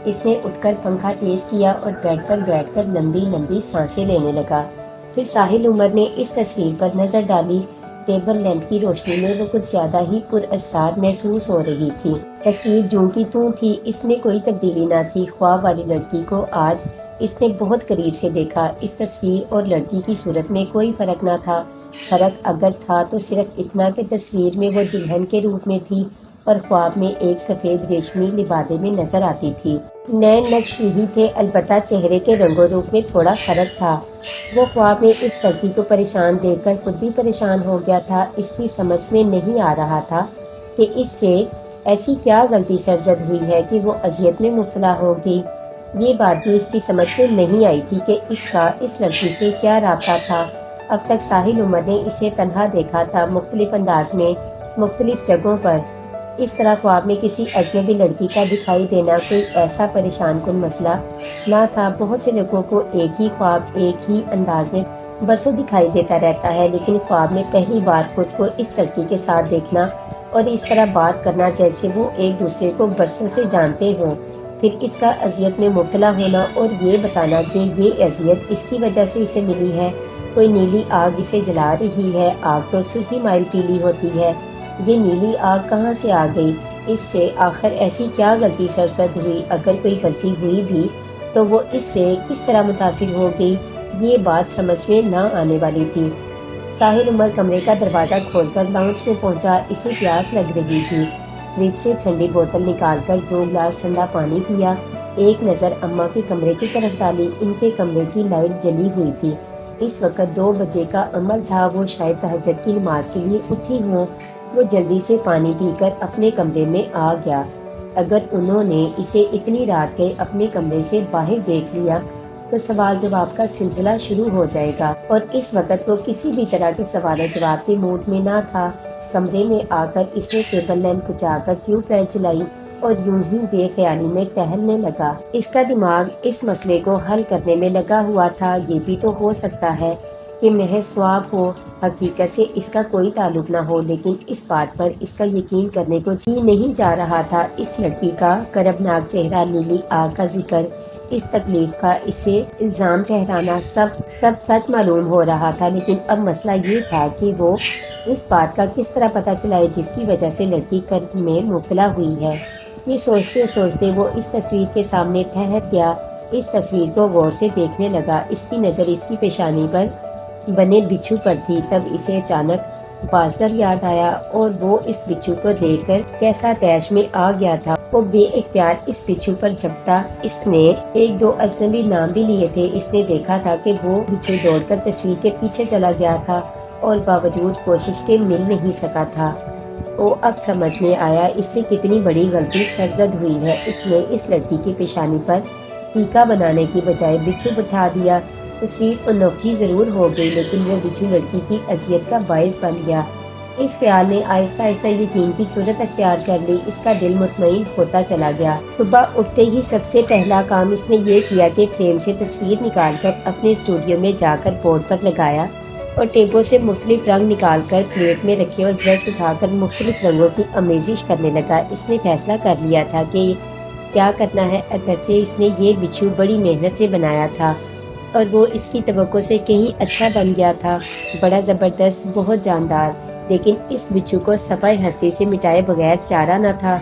اس نے اٹھ کر پنکھا تیز کیا اور بیڈ پر بیٹھ کر لمبی لمبی سانسیں لینے لگا۔ پھر ساحل عمر نے اس تصویر پر نظر ڈالی۔ ٹیبل لیمپ کی روشنی میں وہ کچھ زیادہ ہی پر اسرار محسوس ہو رہی تھی۔ تصویر جوں کی توں تھی، اس میں کوئی تبدیلی نہ تھی۔ خواب والی لڑکی کو آج اس نے بہت قریب سے دیکھا۔ اس تصویر اور لڑکی کی صورت میں کوئی فرق نہ تھا۔ فرق اگر تھا تو صرف اتنا کہ تصویر میں وہ دلہن کے روپ میں تھی اور خواب میں ایک سفید ریشمی لبادے میں نظر آتی تھی۔ نین نقش یہی تھے، البتہ چہرے کے رنگ و روپ میں تھوڑا فرق تھا۔ وہ خواب میں اس لڑکی کو پریشان دیکھ کر خود بھی پریشان ہو گیا تھا۔ اس کی سمجھ میں نہیں آ رہا تھا کہ اس سے ایسی کیا غلطی سرزد ہوئی ہے کہ وہ اذیت میں مبتلا ہوگی۔ یہ بات بھی اس کی سمجھ میں نہیں آئی تھی کہ اس کا اس لڑکی سے کیا رابطہ تھا۔ اب تک ساحل عمر نے اسے تنہا دیکھا تھا، مختلف انداز میں، مختلف جگہوں پر۔ اس طرح خواب میں کسی اجنبی لڑکی کا دکھائی دینا کوئی ایسا پریشان کن مسئلہ نہ تھا۔ بہت سے لوگوں کو ایک ہی خواب ایک ہی انداز میں برسوں دکھائی دیتا رہتا ہے، لیکن خواب میں پہلی بار خود کو اس لڑکی کے ساتھ دیکھنا اور اس طرح بات کرنا جیسے وہ ایک دوسرے کو برسوں سے جانتے ہوں، پھر اس کا اذیت میں مبتلا ہونا اور یہ بتانا کہ یہ اذیت اس کی وجہ سے اسے ملی ہے۔ کوئی نیلی آگ اسے جلا رہی ہے، آگ تو سرخی مائل پیلی ہوتی ہے، یہ نیلی آگ کہاں سے آ گئی؟ اس سے آخر ایسی کیا غلطی سرزد ہوئی؟ اگر کوئی غلطی ہوئی بھی تو وہ اس سے کس طرح متاثر ہو گئی؟ یہ بات سمجھ میں نہ آنے والی تھی۔ ساحل عمر کمرے کا دروازہ کھول کر لاؤنج میں پہنچا۔ اسے پیاس لگ رہی تھی۔ فریج سے ٹھنڈی بوتل نکال کر 2 گلاس ٹھنڈا پانی پیا۔ ایک نظر اماں کے کمرے کی طرف ڈالی۔ ان کے کمرے کی لائٹ جلی ہوئی تھی۔ اس وقت 2 بجے کا عمل تھا، وہ شاید تہجد کی نماز کے لیے اٹھی ہوں۔ وہ جلدی سے پانی پی کر اپنے کمرے میں آ گیا۔ اگر انہوں نے اسے اتنی رات کے اپنے کمرے سے باہر دیکھ لیا تو سوال جواب کا سلسلہ شروع ہو جائے گا، اور اس وقت وہ کسی بھی طرح کے سوال و جواب کے موڈ میں نہ تھا۔ کمرے میں آ کر اس نے ٹیبل لیمپ بجھا کر ٹیوب لائٹ جلائی اور یوں ہی بے خیالی میں ٹہلنے لگا۔ اس کا دماغ اس مسئلے کو حل کرنے میں لگا ہوا تھا۔ یہ بھی تو ہو سکتا ہے کہ محض خواب ہو، حقیقت سے اس کا کوئی تعلق نہ ہو، لیکن اس بات پر اس کا یقین کرنے کو جی نہیں جا رہا تھا۔ اس لڑکی کا کربناک چہرہ، نیلی آگ کا ذکر، اس تکلیف کا اسے الزام ٹھہرانا، سب سچ معلوم ہو رہا تھا، لیکن اب مسئلہ یہ تھا کہ وہ اس بات کا کس طرح پتہ چلائے جس کی وجہ سے لڑکی کرب میں مبتلا ہوئی ہے۔ یہ سوچتے سوچتے وہ اس تصویر کے سامنے ٹھہر گیا۔ اس تصویر کو غور سے دیکھنے لگا۔ اس کی نظر اس کی پیشانی پر بنے بچھو پر تھی۔ تب اسے اچانک بازگر یاد آیا اور وہ اس بچھو کو دیکھ کر کیسا طیش میں آ گیا تھا۔ وہ بے اختیار اس بچھو پر جھپٹا۔ اس نے 1-2 اجنبی نام بھی لیے تھے۔ اس نے دیکھا تھا کہ وہ بچھو دوڑ کر تصویر کے پیچھے چلا گیا تھا اور باوجود کوشش کے مل نہیں سکا تھا۔ وہ اب سمجھ میں آیا اس سے کتنی بڑی غلطی سرزد ہوئی ہے۔ اس نے اس لڑکی کی پیشانی پر ٹیکا بنانے کی بجائے بچھو بٹھا دیا۔ تصویر انوکھی ضرور ہو گئی، لیکن وہ بچھو لڑکی کی اذیت کا باعث بن گیا۔ اس خیال نے آہستہ آہستہ یقین کی صورت اختیار کر لی۔ اس کا دل مطمئن ہوتا چلا گیا۔ صبح اٹھتے ہی سب سے پہلا کام اس نے یہ کیا کہ فریم سے تصویر نکال کر اپنے اسٹوڈیو میں جا کر بورڈ پر لگایا اور ٹیپوں سے مختلف رنگ نکال کر پلیٹ میں رکھے اور برش اٹھا کر مختلف رنگوں کی آمیزش کرنے لگا۔ اس نے فیصلہ کر لیا تھا کہ کیا کرنا ہے، اگرچہ اس نے یہ بچھو بڑی محنت سے بنایا تھا اور وہ اس کی توقع سے کہیں اچھا بن گیا تھا، بڑا زبردست، بہت جاندار، لیکن اس بچھو کو صفحہ ہستی سے مٹائے بغیر چارہ نہ تھا۔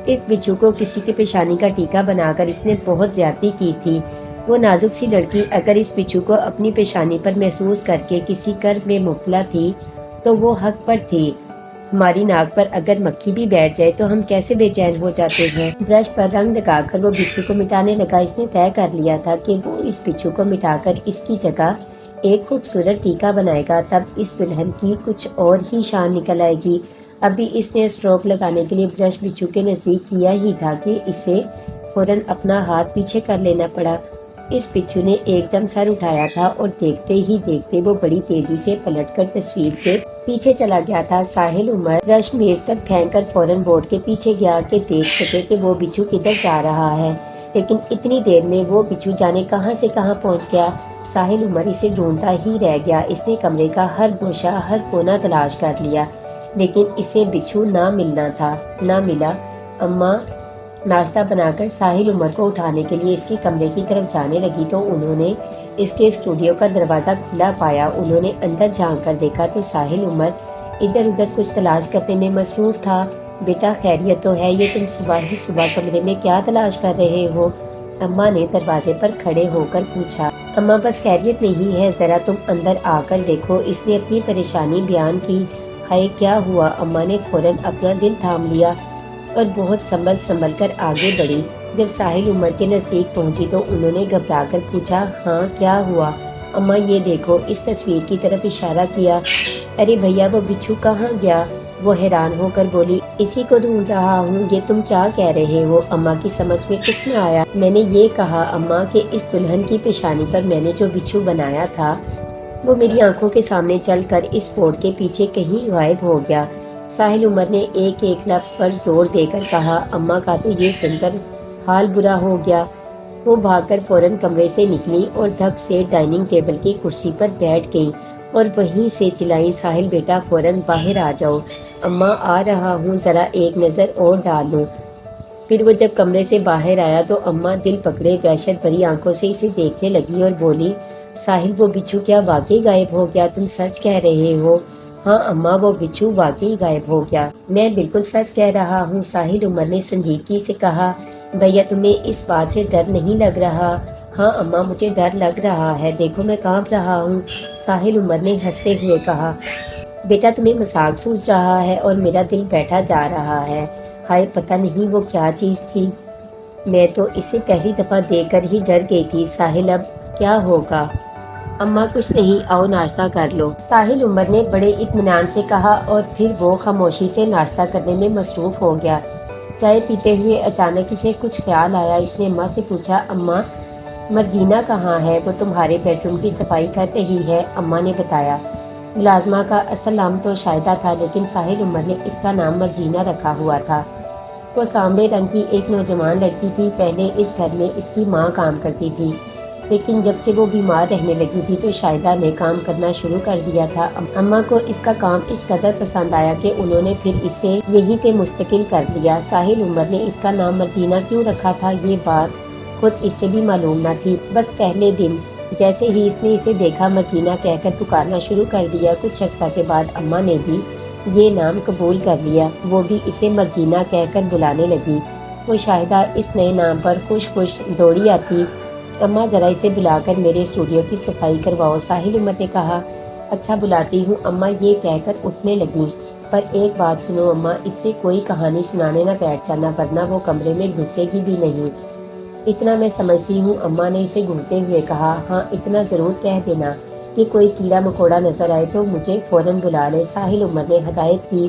اس بچھو کو کسی کے پیشانی کا ٹیکا بنا کر اس نے بہت زیادتی کی تھی۔ وہ نازک سی لڑکی اگر اس بچھو کو اپنی پیشانی پر محسوس کر کے کسی کرب میں مبتلا تھی تو وہ حق پر تھی۔ ہماری ناک پر اگر مکھی بھی بیٹھ جائے تو ہم کیسے بے چین ہو جاتے ہیں۔ برش پر رنگ لگا کر وہ بچھو کو مٹانے لگا۔ اس نے طے کر لیا تھا کہ وہ اس بچھو کو مٹا کر اس کی جگہ ایک خوبصورت ٹیکا بنائے گا، تب اس دلہن کی کچھ اور ہی شان نکل آئے گی۔ ابھی اس نے اسٹروک لگانے کے لیے برش بچھو کے نزدیک کیا ہی تھا کہ اسے فوراً اپنا ہاتھ پیچھے کر لینا پڑا۔ اس بچھو نے ایک دم سر اٹھایا تھا اور دیکھتے ہی دیکھتے وہ بڑی تیزی سے پلٹ کر تصویر کے پیچھے چلا گیا تھا۔ ساحل عمر برش میز پر پھینک کر فوراً بورڈ کے پیچھے گیا کہ دیکھ سکے کہ وہ بچھو کدھر جا رہا ہے، لیکن اتنی دیر میں وہ بچھو جانے کہاں سے کہاں پہنچ گیا۔ ساحل عمر اسے ڈھونڈتا ہی رہ گیا۔ اس نے کمرے کا ہر گوشہ، ہر کونا تلاش کر لیا، لیکن اسے بچھو نہ ملا۔ اماں ناشتہ بنا کر ساحل عمر کو اٹھانے کے لیے اس کے کمرے کی طرف جانے لگی تو انہوں نے اس کے اسٹوڈیو کا دروازہ کھلا پایا۔ انہوں نے اندر جھانک کر دیکھا تو ساحل عمر ادھر ادھر کچھ تلاش کرنے میں مصروف تھا۔ بیٹا خیریت تو ہے؟ یہ تم صبح ہی صبح کمرے میں کیا تلاش کر رہے ہو؟ اماں نے دروازے پر کھڑے ہو کر پوچھا۔ اماں بس خیریت نہیں ہے، ذرا تم اندر آ کر دیکھو۔ اس نے اپنی پریشانی بیان کی۔ ہائے کیا ہوا؟ اماں نے فوراً اپنا دل تھام لیا اور بہت سنبھل کر آگے بڑھی۔ جب ساحل عمر کے نزدیک پہنچی تو انہوں نے گھبرا کر پوچھا، ہاں کیا ہوا؟ اماں یہ دیکھو، اس تصویر کی طرف اشارہ کیا۔ ارے بھیا وہ بچھو کہاں گیا؟ وہ حیران ہو کر بولی، اسی کو ڈھونڈ رہا ہوں۔ یہ تم کیا کہہ رہے ہو؟ اماں کی سمجھ میں کچھ نہ آیا۔ میں نے یہ کہا اماں کہ اس دلہن کی پیشانی پر میں نے جو بچھو بنایا تھا وہ میری آنکھوں کے سامنے چل کر اس پوٹ کے پیچھے کہیں غائب ہو گیا۔ ساحل عمر نے ایک ایک لفظ پر زور دے کر کہا۔ اماں کا تو یہ سن کر حال برا ہو گیا۔ وہ بھاگ کر فوراً کمرے سے نکلی اور دھپ سے ڈائننگ ٹیبل کی کرسی پر بیٹھ گئی اور وہیں سے چلائی، ساحل بیٹا فوراً باہر آ جاؤ۔ اماں آ رہا ہوں، ذرا ایک نظر اور ڈال لوں۔ پھر وہ جب کمرے سے باہر آیا تو اماں دل پکڑے وحشت بھری آنکھوں سے اسے دیکھنے لگی اور بولی، ساحل وہ بچھو کیا واقعی غائب ہو گیا؟ تم سچ کہہ رہے ہو؟ ہاں اماں وہ بچھو واقعی غائب ہو گیا، میں بالکل سچ کہہ رہا ہوں، ساحل عمر نے سنجیدگی سے کہا۔ بھیا تمہیں اس بات سے ڈر نہیں لگ رہا؟ ہاں اماں مجھے ڈر لگ رہا ہے، دیکھو میں کانپ رہا ہوں، ساحل عمر نے ہنستے ہوئے کہا۔ بیٹا تمہیں مذاق سوچ رہا ہے اور میرا دل بیٹھا جا رہا ہے۔ ہائے پتہ نہیں وہ کیا چیز تھی، میں تو اسے پہلی دفعہ دیکھ کر ہی ڈر گئی تھی۔ ساحل اب کیا ہوگا؟ اماں کچھ نہیں، آؤ ناشتہ کر لو، ساحل عمر نے بڑے اطمینان سے کہا اور پھر وہ خاموشی سے ناشتہ کرنے میں مصروف ہو گیا۔ چائے پیتے ہوئے اچانک اسے کچھ خیال آیا۔ اس نے اماں سے پوچھا، اماں مرجینہ کہاں ہے؟ وہ تمہارے بیڈ روم کی صفائی کر رہی ہے، اماں نے بتایا۔ ملازمہ کا اصل نام تو شاہدہ تھا لیکن ساحل عمر نے اس کا نام مرجینہ رکھا ہوا تھا۔ وہ سانبے رنگ کی ایک نوجوان لڑکی تھی، پہلے اس گھر میں اس کی ماں کام کرتی تھی لیکن جب سے وہ بیمار رہنے لگی تھی تو شاہدہ نے کام کرنا شروع کر دیا تھا۔ اماں کو اس کا کام اس قدر پسند آیا کہ انہوں نے پھر اسے یہیں پہ مستقل کر لیا۔ ساحل عمر نے اس کا نام مرجینہ کیوں رکھا تھا یہ بات خود اس سے بھی معلوم نہ تھی، بس پہلے دن جیسے ہی اس نے اسے دیکھا مرجینہ کہہ کر پکارنا شروع کر دیا۔ کچھ عرصہ کے بعد اماں نے بھی یہ نام قبول کر لیا، وہ بھی اسے مرجینہ کہہ کر بلانے لگی۔ وہ شاہدہ اس نئے نام پر خوش خوش دوڑی آتی۔ اماں ذرا اسے بلا کر میرے اسٹوڈیو کی صفائی کرواؤ، ساحل عمر نے کہا۔ اچھا بلاتی ہوں، اماں یہ کہہ کر اٹھنے لگیں۔ پر ایک بات سنو اماں، اس سے کوئی کہانی سنانے نہ بیٹھ جانا ورنہ وہ کمرے میں گھسے گی بھی نہیں۔ اتنا میں سمجھتی ہوں، اماں نے اسے گھورتے ہوئے کہا۔ ہاں اتنا ضرور کہہ دینا کہ کوئی کیڑا مکوڑا نظر آئے تو مجھے فوراً بلا لے، ساحل عمر نے ہدایت کی۔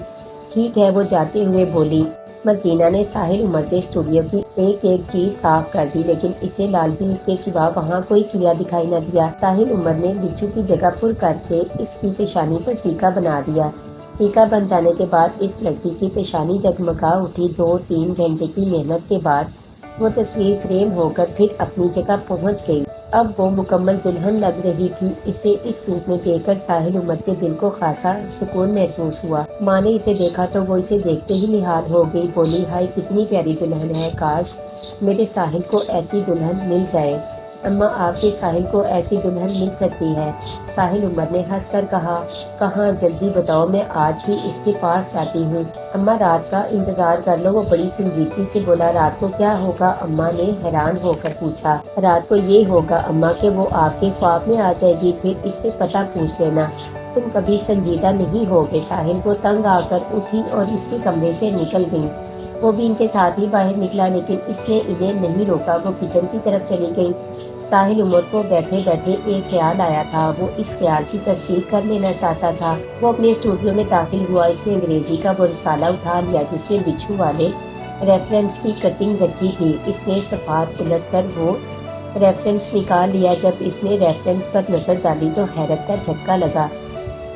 ٹھیک ہے، وہ جاتے ہوئے بولی۔ مرجینہ نے ساحل عمر کے اسٹوڈیو کی ایک ایک چیز صاف کر دی لیکن اسے لال بل کے سوا وہاں کوئی کیڑا دکھائی نہ دیا۔ ساحل عمر نے بچھو کی جگہ پر کر کے اس کی پیشانی پر ٹیکا بنا دیا۔ ٹیکا بن جانے کے بعد اس لڑکی کی پیشانی جگمگا اٹھی۔ 2-3 گھنٹے کی محنت کے بعد وہ تصویر فریم ہو کر پھر اپنی جگہ پہنچ گئی۔ اب وہ مکمل دلہن لگ رہی تھی۔ اسے اس روپ میں دیکھ کر ساحل عمر کے دل کو خاصا سکون محسوس ہوا۔ ماں نے اسے دیکھا تو وہ اسے دیکھتے ہی نہال ہو گئی، بولی، ہائے کتنی پیاری دلہن ہے، کاش میرے ساحل کو ایسی دلہن مل جائے۔ اماں آپ کے ساحل کو ایسی دلہن مل سکتی ہے، ساحل عمر نے ہنس کر کہا۔ کہاں، جلدی بتاؤ، میں آج ہی اس کے پاس جاتی ہوں۔ اماں رات کا انتظار کر لو، وہ بڑی سنجیدگی سے بولا۔ رات کو کیا ہوگا؟ اماں نے حیران ہو کر پوچھا۔ رات کو یہ ہوگا اماں کہ وہ آپ کے خواب میں آ جائے گی، پھر اس سے پتہ پوچھ لینا۔ تم کبھی سنجیدہ نہیں ہوگے۔ ساحل کو تنگ آ کر اٹھی اور اس کے کمرے سے نکل گئی۔ وہ بھی ان کے ساتھ ہی باہر نکلا لیکن اس نے انہیں نہیں روکا، وہ کچن کی طرف چلی گئی۔ ساحل عمر کو بیٹھے بیٹھے ایک خیال آیا تھا، وہ اس خیال کی تصدیق کر لینا چاہتا تھا۔ وہ اپنے اسٹوڈیو میں داخل ہوا، اس نے انگریزی کا وہ رسالہ اٹھا لیا جس میں بچھو والے ریفرنس کی کٹنگ رکھی تھی۔ اس نے صفحات الٹ کر وہ ریفرنس نکال لیا۔ جب اس نے ریفرنس پر نظر ڈالی تو حیرت کا جھٹکا لگا۔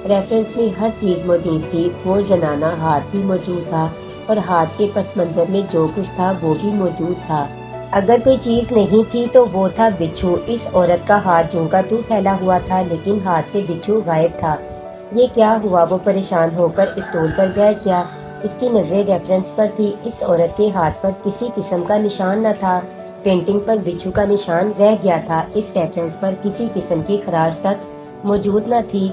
ریفرنس میں ہر چیز موجود تھی، وہ زنانہ ہاتھ بھی موجود تھا اور ہاتھ کے پس منظر میں جو کچھ تھا وہ بھی موجود تھا۔ اگر کوئی چیز نہیں تھی تو وہ تھا بچھو۔ اس عورت کا ہاتھ جوں کا توں پھیلا ہوا تھا لیکن ہاتھ سے بچھو غائب تھا۔ یہ کیا ہوا؟ وہ پریشان ہو کر اسٹول پر بیٹھ گیا۔ اس کی نظریں ریفرنس پر تھی۔ اس عورت کے ہاتھ پر کسی قسم کا نشان نہ تھا، پینٹنگ پر بچھو کا نشان رہ گیا تھا، اس ریفرنس پر کسی قسم کی خراش تک موجود نہ تھی۔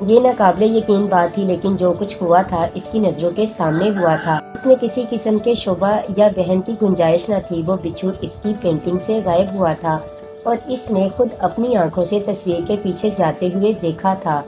یہ ناقابل یقین بات تھی، لیکن جو کچھ ہوا تھا اس کی نظروں کے سامنے ہوا تھا۔ اس میں کسی قسم کے شبہ یا وہم کی گنجائش نہ تھی۔ وہ بچھو اس کی پینٹنگ سے غائب ہوا تھا اور اس نے خود اپنی آنکھوں سے تصویر کے پیچھے جاتے ہوئے دیکھا تھا،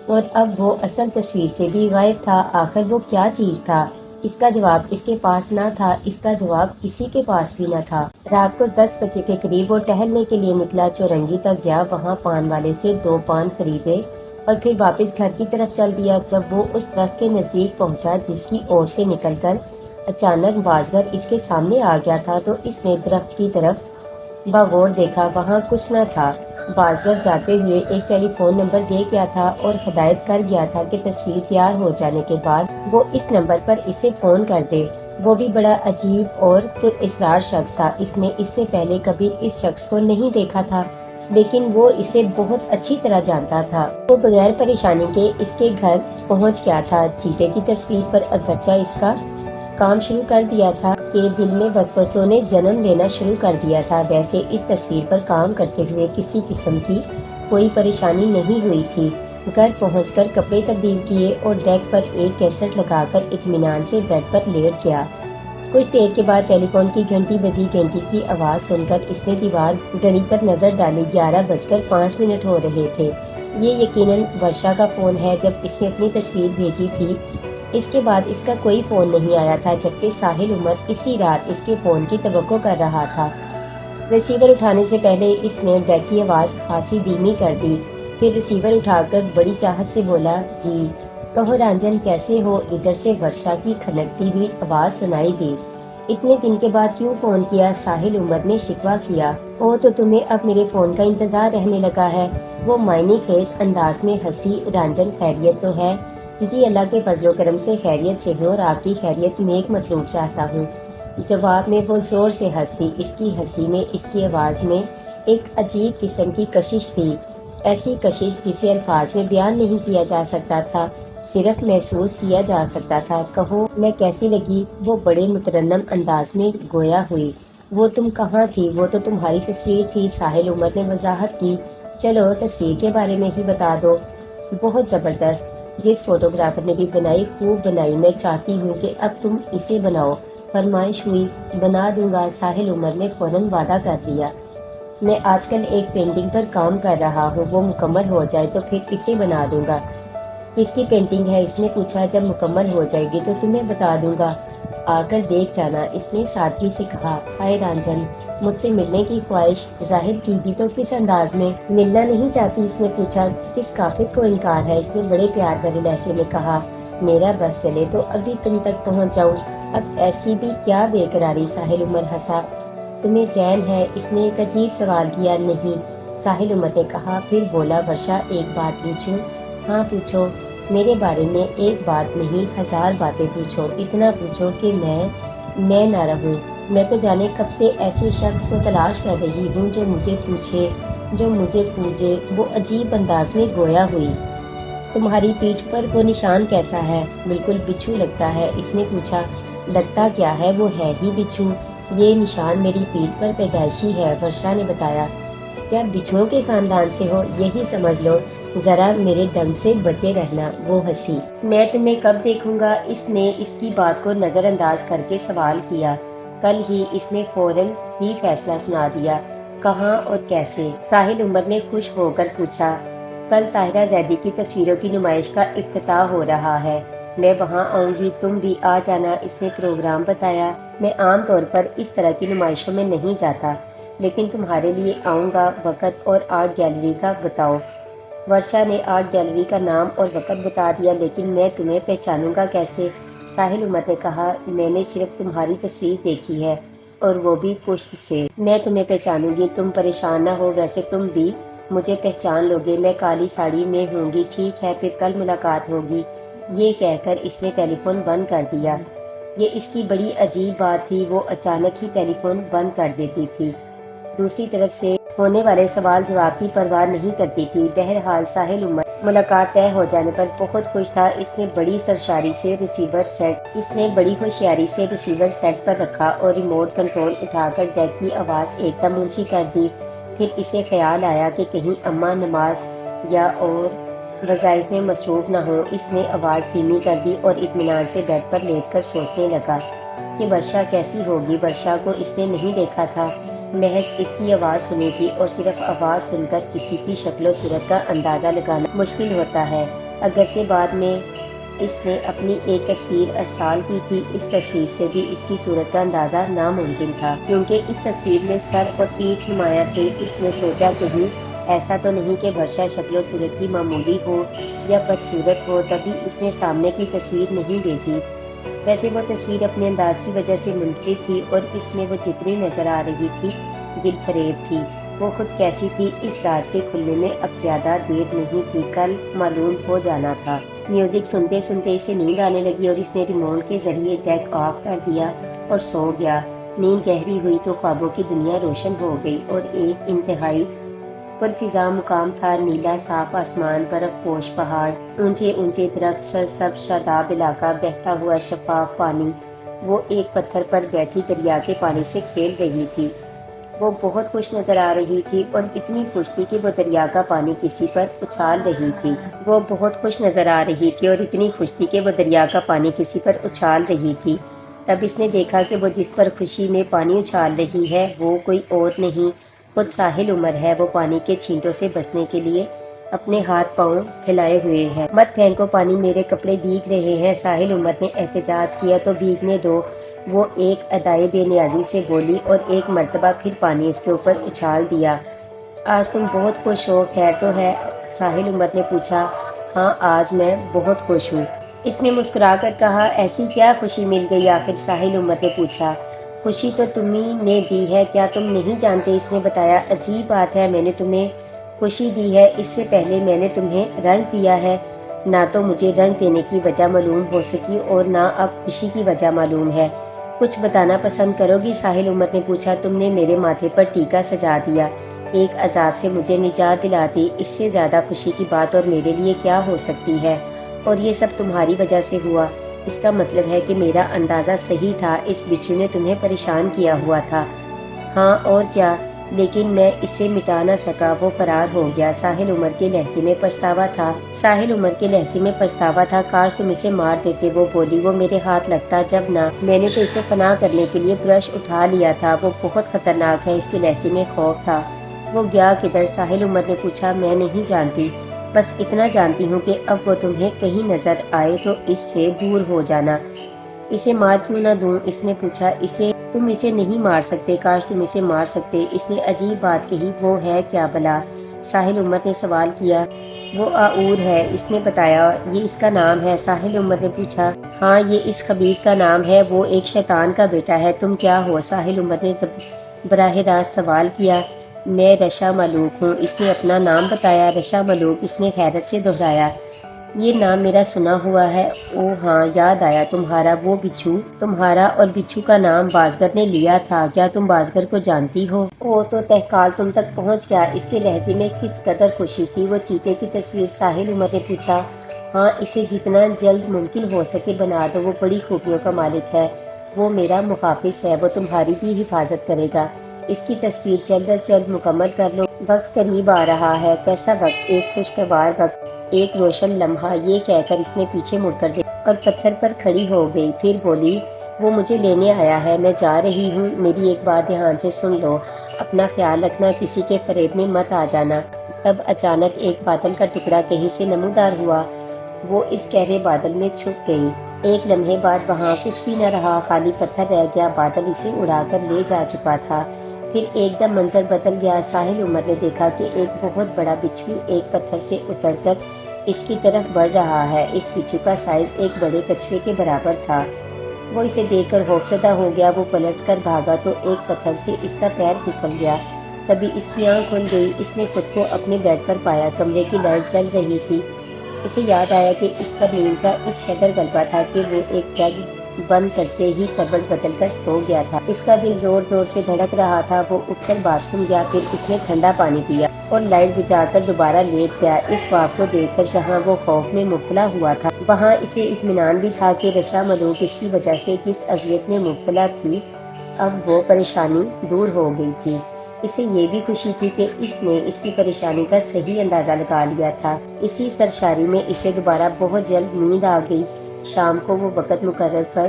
اور اب وہ اصل تصویر سے بھی غائب تھا۔ آخر وہ کیا چیز تھا؟ اس کا جواب اس کے پاس نہ تھا، اس کا جواب کسی کے پاس بھی نہ تھا۔ رات کو 10 بجے کے قریب وہ ٹہلنے کے لیے نکلا، چورنگی تک گیا، وہاں پان والے سے 2 پان خریدے اور پھر واپس گھر کی طرف چل دیا۔ جب وہ اس درخت کے نزدیک پہنچا جس کی اوٹ سے نکل کر اچانک بازگر اس کے سامنے آ گیا تھا، تو اس نے درخت کی طرف باغور دیکھا۔ وہاں کچھ نہ تھا۔ بازگر جاتے ہوئے ایک ٹیلی فون نمبر دے گیا تھا اور ہدایت کر گیا تھا کہ تصویر تیار ہو جانے کے بعد وہ اس نمبر پر اسے فون کر دے۔ وہ بھی بڑا عجیب اور پراسرار شخص تھا۔ اس نے اس سے پہلے کبھی اس شخص کو نہیں دیکھا تھا، لیکن وہ اسے بہت اچھی طرح جانتا تھا۔ وہ بغیر پریشانی کے اس کے گھر پہنچ گیا تھا۔ چیتے کی تصویر پر اگرچہ اس کا کام شروع کر دیا تھا کہ دل میں وسوسوں نے جنم لینا شروع کر دیا تھا، ویسے اس تصویر پر کام کرتے ہوئے کسی قسم کی کوئی پریشانی نہیں ہوئی تھی۔ گھر پہنچ کر کپڑے تبدیل کیے اور ڈیک پر ایک کیسٹ لگا کر اطمینان سے بیڈ پر لیٹ گیا۔ کچھ دیر کے بعد ٹیلی فون کی گھنٹی بجی۔ گھنٹی کی آواز سن کر اس نے دیوار گھڑی پر نظر ڈالی۔ 11:05 ہو رہے تھے۔ یہ یقیناً ورشا کا فون ہے۔ جب اس نے اپنی تصویر بھیجی تھی اس کے بعد اس کا کوئی فون نہیں آیا تھا، جبکہ ساحل عمر اسی رات اس کے فون کی توقع کر رہا تھا۔ ریسیور اٹھانے سے پہلے اس نے ڈیک کی آواز خاصی دھیمی کر دی، پھر ریسیور اٹھا کر بڑی چاہت سے بولا، جی کہو رنجن کیسے ہو؟ ادھر سے ورشا کی کھنکتی ہوئی آواز سنائی دی۔ اتنے دن کے بعد کیوں فون کیا؟ ساحل عمر نے شکوہ کیا۔ او تو تمہیں اب میرے فون کا انتظار رہنے لگا ہے؟ وہ معنی خیز انداز میں ہنسی۔ رنجن خیریت تو ہے؟ جی اللہ کے فضل و کرم سے خیریت سے ہوں، اور آپ کی خیریت نیک مطلوب چاہتا ہوں۔ جواب میں وہ زور سے ہنس دی۔ اس کی ہنسی میں، اس کی آواز میں ایک عجیب قسم کی کشش تھی، ایسی کشش جسے الفاظ میں بیان نہیں کیا جا سکتا تھا، صرف محسوس کیا جا سکتا تھا۔ کہو میں کیسی لگی؟ وہ بڑے مترنم انداز میں گویا ہوئی۔ وہ تم کہاں تھی؟ وہ تو تمہاری تصویر تھی۔ ساحل عمر نے وضاحت کی۔ چلو تصویر کے بارے میں ہی بتا دو۔ بہت زبردست، جس فوٹوگرافر نے بھی بنائی خوب بنائی، میں چاہتی ہوں کہ اب تم اسے بناؤ۔ فرمائش ہوئی، بنا دوں گا۔ ساحل عمر نے فوراً وعدہ کر دیا۔ میں آج کل ایک پینٹنگ پر کام کر رہا ہوں، وہ مکمل ہو جائے تو پھر اسے بنا دوں گا۔ کس کی پینٹنگ ہے؟ اس نے پوچھا۔ جب مکمل ہو جائے گی تو تمہیں بتا دوں گا، آ کر دیکھ جانا، اس نے سادگی سے کہا۔ ہائے رنجن، مجھ سے ملنے کی خواہش ظاہر کی بھی تو کس انداز میں؟ ملنا نہیں چاہتی؟ اس نے پوچھا۔ کس کافر کو انکار ہے؟ اس نے بڑے پیار بھرے لہجے میں کہا۔ میرا بس چلے تو ابھی تم تک پہنچ جاؤں، اب ایسی بھی کیا بے قراری؟ ساحل عمر ہنسا۔ تمہیں چین ہے؟ اس نے ایک عجیب سوال کیا۔ نہیں، ساحل عمر نے کہا، پھر بولا، ورشا ایک بات پوچھوں؟ ہاں پوچھو۔ میرے بارے میں ایک بات نہیں، 1000 باتیں پوچھو، اتنا پوچھو کہ میں نہ رہوں۔ میں تو جانے کب سے ایسے شخص کو تلاش کر رہی ہوں جو مجھے پوچھے، جو مجھے پوجے۔ وہ عجیب انداز میں گویا ہوئی۔ تمہاری پیٹھ پر وہ نشان کیسا ہے؟ بالکل بچھو لگتا ہے۔ اس نے پوچھا۔ لگتا کیا ہے، وہ ہے ہی بچھو۔ یہ نشان میری پیٹھ پر پیدائشی ہے، ورشا نے بتایا۔ کیا بچھوؤں کے خاندان سے ہو؟ یہی سمجھ لو، ذرا میرے ڈنگ سے بچے رہنا۔ وہ ہنسی۔ میں تمہیں کب دیکھوں گا؟ اس نے اس کی بات کو نظر انداز کر کے سوال کیا۔ کل ہی، اس نے فوراً ہی فیصلہ سنا دیا۔ کہاں اور کیسے؟ ساحل عمر نے خوش ہو کر پوچھا۔ کل طاہرہ زیدی کی تصویروں کی نمائش کا افتتاح ہو رہا ہے، میں وہاں آؤں گی، تم بھی آ جانا۔ اس نے پروگرام بتایا۔ میں عام طور پر اس طرح کی نمائشوں میں نہیں جاتا، لیکن تمہارے لیے آؤں گا۔ وقت اور آرٹ گیلری کا بتاؤ۔ ورشا نے آرٹ گیلری کا نام اور وقت بتا دیا۔ لیکن میں تمہیں پہچانوں گا کیسے؟ ساحل عمر نے کہا۔ میں نے صرف تمہاری تصویر دیکھی ہے، اور وہ بھی پشت سے۔ میں تمہیں پہچانوں گی، تم پریشان نہ ہو، ویسے تم بھی مجھے پہچان لوگے، میں کالی ساڑی میں ہوں گی۔ ٹھیک ہے، پھر کل ملاقات ہوگی۔ یہ کہہ کر اس نے ٹیلی فون بند کر دیا۔ یہ اس کی بڑی عجیب بات تھی، وہ اچانک ہی ٹیلی فون بند کر دیتی تھی، دوسری طرف سے ہونے والے سوال جواب کی پرواہ نہیں کرتی تھی۔ بہرحال ساحل عمر ملاقات طے ہو جانے پر بہت خوش تھا۔ اس نے بڑی ہوشیاری سے ریسیور سیٹ پر رکھا اور ریموٹ کنٹرول اٹھا کر ڈیک کی آواز ایک دم اونچی کر دی۔ پھر اسے خیال آیا کہ کہیں اماں نماز یا اور وظائف میں مصروف نہ ہوں، اس نے آواز دھیمی کر دی اور اطمینان سے بیڈ پر لیٹ کر سوچنے لگا کہ ورشا کیسی ہوگی۔ ورشا کو اس نے نہیں دیکھا تھا، محض اس کی آواز سنی تھی، اور صرف آواز سن کر کسی کی شکل و صورت کا اندازہ لگانا مشکل ہوتا ہے۔ اگرچہ بعد میں اس نے اپنی ایک تصویر ارسال کی تھی، اس تصویر سے بھی اس کی صورت کا اندازہ ناممکن تھا، کیونکہ اس تصویر میں سر اور پیٹھ نمایاں تھے۔ اس نے سوچا کہیں ایسا تو نہیں کہ ورشا شکل و صورت کی معمولی ہو یا بدصورت ہو، تبھی اس نے سامنے کی تصویر نہیں بھیجی۔ ویسے وہ تصویر اپنے انداز کی وجہ سے منفرد تھی، اور اس میں وہ جتنی نظر آ رہی تھی دل فریب تھی۔ وہ خود کیسی تھی، اس راز کے کھلنے میں اب زیادہ دیر نہیں تھی، کل معلوم ہو جانا تھا۔ میوزک سنتے سنتے اسے نیند آنے لگی، اور اس نے ریموٹ کے ذریعے ٹیک آف کر دیا اور سو گیا۔ نیند گہری ہوئی تو خوابوں کی دنیا روشن ہو گئی، اور ایک انتہائی پرفضا مقام تھا۔ نیلا صاف آسمان، برف پوش پہاڑ، اونچے اونچے درخت، سرسبز شاداب علاقہ، بہتا ہوا شفاف پانی۔ وہ ایک پتھر پر بیٹھی دریا کے پانی سے کھیل رہی تھی۔ وہ بہت خوش نظر آ رہی تھی، اور اتنی خوش تھی کہ وہ دریا کا پانی کسی پر اچھال رہی تھی۔ وہ بہت خوش نظر آ رہی تھی اور اتنی خوش تھی کہ وہ دریا کا پانی کسی پر اچھال رہی تھی۔ تب اس نے دیکھا کہ وہ جس پر خوشی میں پانی اچھال رہی ہے وہ کوئی اور نہیں، خود ساحل عمر ہے۔ وہ پانی کے چھینٹوں سے بچنے کے لیے اپنے ہاتھ پاؤں پھیلائے ہوئے ہے۔ مت پھینکو پانی، میرے کپڑے بھیگ رہے ہیں، ساحل عمر نے احتجاج کیا۔ تو بھیگنے دو، وہ ایک ادائے بے نیازی سے بولی، اور ایک مرتبہ پھر پانی اس کے اوپر اچھال دیا۔ آج تم بہت خوش ہو، خیر تو ہے؟ ساحل عمر نے پوچھا۔ ہاں، آج میں بہت خوش ہوں، اس نے مسکرا کر کہا۔ ایسی کیا خوشی مل گئی آخر؟ ساحل عمر نے پوچھا۔ خوشی تو تمہیں نے دی ہے، کیا تم نہیں جانتے؟ اس نے بتایا۔ عجیب بات ہے، میں نے تمہیں خوشی دی ہے، اس سے پہلے میں نے تمہیں رنج دیا ہے۔ نہ تو مجھے رنج دینے کی وجہ معلوم ہو سکی اور نہ اب خوشی کی وجہ معلوم ہے۔ کچھ بتانا پسند کرو گی؟ ساحل عمر نے پوچھا۔ تم نے میرے ماتھے پر ٹیکا سجا دیا، ایک عذاب سے مجھے نجات دلا دی، اس سے زیادہ خوشی کی بات اور میرے لیے کیا ہو سکتی ہے؟ اور یہ سب تمہاری وجہ سے ہوا۔ اس کا مطلب ہے کہ میرا اندازہ صحیح تھا، اس بچھو نے تمہیں پریشان کیا ہوا تھا۔ ہاں اور کیا، لیکن میں اسے مٹا نہ سکا، وہ فرار ہو گیا۔ ساحل عمر کے لہجے میں پچھتاوا تھا۔ ساحل عمر کے لہجے میں پچھتاوا تھا۔ کاش تم اسے مار دیتے، وہ بولی۔ وہ میرے ہاتھ لگتا جب نہ، میں نے تو اسے فنا کرنے کے لیے برش اٹھا لیا تھا۔ وہ بہت خطرناک ہے، اس کے لہجے میں خوف تھا۔ وہ گیا کدھر؟ ساحل عمر نے پوچھا۔ میں نہیں جانتی، بس اتنا جانتی ہوں کہ اب وہ تمہیں کہیں نظر آئے تو اس سے دور ہو جانا۔ اسے مار کیوں نہ دوں؟ اس نے پوچھا۔ تم اسے نہیں مار سکتے، کاش تم اسے مار سکتے۔ اس نے عجیب بات کہی۔ وہ ہے کیا بھلا؟ ساحل عمر نے سوال کیا۔ وہ آؤر ہے، اس نے بتایا۔ یہ اس کا نام ہے؟ ساحل عمر نے پوچھا۔ ہاں، یہ اس خبیث کا نام ہے، وہ ایک شیطان کا بیٹا ہے۔ تم کیا ہو؟ ساحل عمر نے براہ راست سوال کیا۔ میں رشا ملوک ہوں، اس نے اپنا نام بتایا۔ رشا ملوک، اس نے حیرت سے دہرایا۔ یہ نام میرا سنا ہوا ہے۔ او ہاں، یاد آیا، تمہارا وہ بچھو، تمہارا اور بچھو کا نام بازگر نے لیا تھا۔ کیا تم بازگر کو جانتی ہو؟ او تو تہکال تم تک پہنچ گیا۔ اس کے لہجے میں کس قدر خوشی تھی۔ وہ چیتے کی تصویر؟ ساحل عمر نے پوچھا۔ ہاں، اسے جتنا جلد ممکن ہو سکے بنا دو، وہ بڑی خوبیوں کا مالک ہے، وہ میرا محافظ ہے، وہ تمہاری بھی حفاظت کرے گا۔ اس کی تصویر جلد از جلد مکمل کر لو، وقت قریب آ رہا ہے۔ کیسا وقت؟ ایک خوشگوار وقت، ایک روشن لمحہ۔ یہ کہہ کر اس نے پیچھے مڑ کر دیکھا اور پتھر پر کھڑی ہو گئی، پھر بولی۔ وہ مجھے لینے آیا ہے، میں جا رہی ہوں۔ میری ایک بات دھیان سے سن لو، اپنا خیال رکھنا، کسی کے فریب میں مت آ جانا۔ تب اچانک ایک بادل کا ٹکڑا کہیں سے نمودار ہوا، وہ اس گہرے بادل میں چھپ گئی۔ ایک لمحے بعد وہاں کچھ بھی نہ رہا، خالی پتھر رہ گیا، بادل اسے اڑا کر لے جا چکا تھا۔ پھر ایک دم منظر بدل گیا۔ ساحل عمر نے دیکھا کہ ایک بہت بڑا بچھو ایک پتھر سے اتر کر اس کی طرف بڑھ رہا ہے۔ اس بچھو کا سائز ایک بڑے کچھوے کے برابر تھا۔ وہ اسے دیکھ کر خوفزدہ ہو گیا۔ وہ پلٹ کر بھاگا تو ایک پتھر سے اس کا پیر پھسل گیا۔ تبھی اس کی آنکھ کھل گئی، اس نے خود کو اپنے بیڈ پر پایا، کمرے کی لائٹ جل رہی تھی۔ اسے یاد آیا کہ اس پر نیند کا اس قدر غلبہ تھا کہ وہ ایک جگ بند کرتے ہی کروٹ بدل کر سو گیا تھا۔ اس کا دل زور زور سے دھڑک رہا تھا۔ وہ اٹھ کر باتھ روم گیا، پھر اس نے ٹھنڈا پانی پیا اور لائٹ بجھا کر دوبارہ لیٹ گیا۔ اس خواب کو دیکھ کر جہاں وہ خوف میں مبتلا ہوا تھا، وہاں اسے اطمینان بھی تھا کہ رشا ملوک اس کی وجہ سے جس اذیت میں مبتلا تھی، اب وہ پریشانی دور ہو گئی تھی۔ اسے یہ بھی خوشی تھی کہ اس نے اس کی پریشانی کا صحیح اندازہ لگا لیا تھا۔ اسی سرشاری میں اسے دوبارہ بہت جلد نیند آ گئی۔ شام کو وہ وقت مقرر پر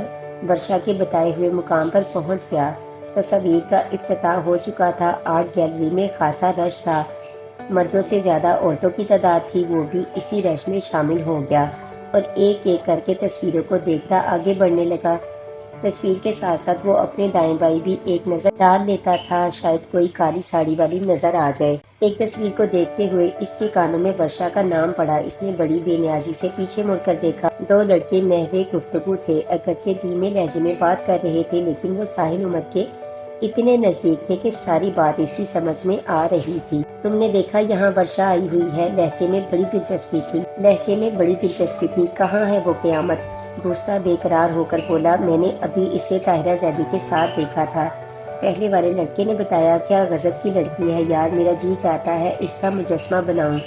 ورشا کے بتائے ہوئے مقام پر پہنچ گیا۔ تصویر کا افتتاح ہو چکا تھا۔ آرٹ گیلری میں خاصا رش تھا، مردوں سے زیادہ عورتوں کی تعداد تھی۔ وہ بھی اسی رش میں شامل ہو گیا اور ایک ایک کر کے تصویروں کو دیکھتا آگے بڑھنے لگا۔ تصویر کے ساتھ ساتھ وہ اپنے دائیں بائیں بھی ایک نظر ڈال لیتا تھا، شاید کوئی کالی ساڑی والی نظر آ جائے۔ ایک تصویر کو دیکھتے ہوئے اس کے کانوں میں ورشا کا نام پڑا۔ اس نے بڑی بے نیازی سے پیچھے مڑ کر دیکھا۔ دو لڑکے محو گفتگو تھے، اگرچہ دھیمے لہجے میں بات کر رہے تھے، لیکن وہ ساحل عمر کے اتنے نزدیک تھے کہ ساری بات اس کی سمجھ میں آ رہی تھی۔ تم نے دیکھا یہاں ورشا آئی ہوئی ہے؟ لہجے میں بڑی دلچسپی تھی۔ کہاں ہے وہ قیامت؟ دوسرا بے قرار ہو کر بولا، میں نے ابھی اسے طاہرہ زیدی کے ساتھ دیکھا تھا۔ پہلے والے لڑکے نے بتایا، کیا غضب کی لڑکی ہے یار، میرا جی چاہتا ہے اس کا مجسمہ بناؤں۔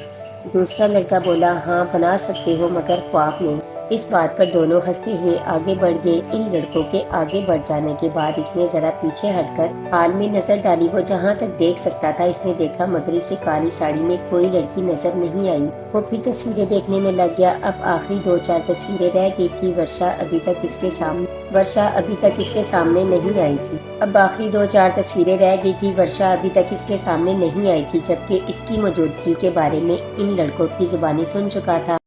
دوسرا لڑکا بولا، ہاں بنا سکتے ہو مگر خواب میں۔ اس بات پر دونوں ہنستے ہوئے آگے بڑھ گئے۔ ان لڑکوں کے آگے بڑھ جانے کے بعد اس نے ذرا پیچھے ہٹ کر حال میں نظر ڈالی۔ وہ جہاں تک دیکھ سکتا تھا اس نے دیکھا، مگری سے کالی ساڑی میں کوئی لڑکی نظر نہیں آئی۔ وہ پھر تصویریں دیکھنے میں لگ گیا۔ اب آخری 2-4 تصویریں رہ گئی تھی۔ ورشا ابھی تک اس کے سامنے نہیں آئی تھی۔ جبکہ اس کی موجودگی کے بارے میں ان لڑکوں کی زبانی سن چکا تھا۔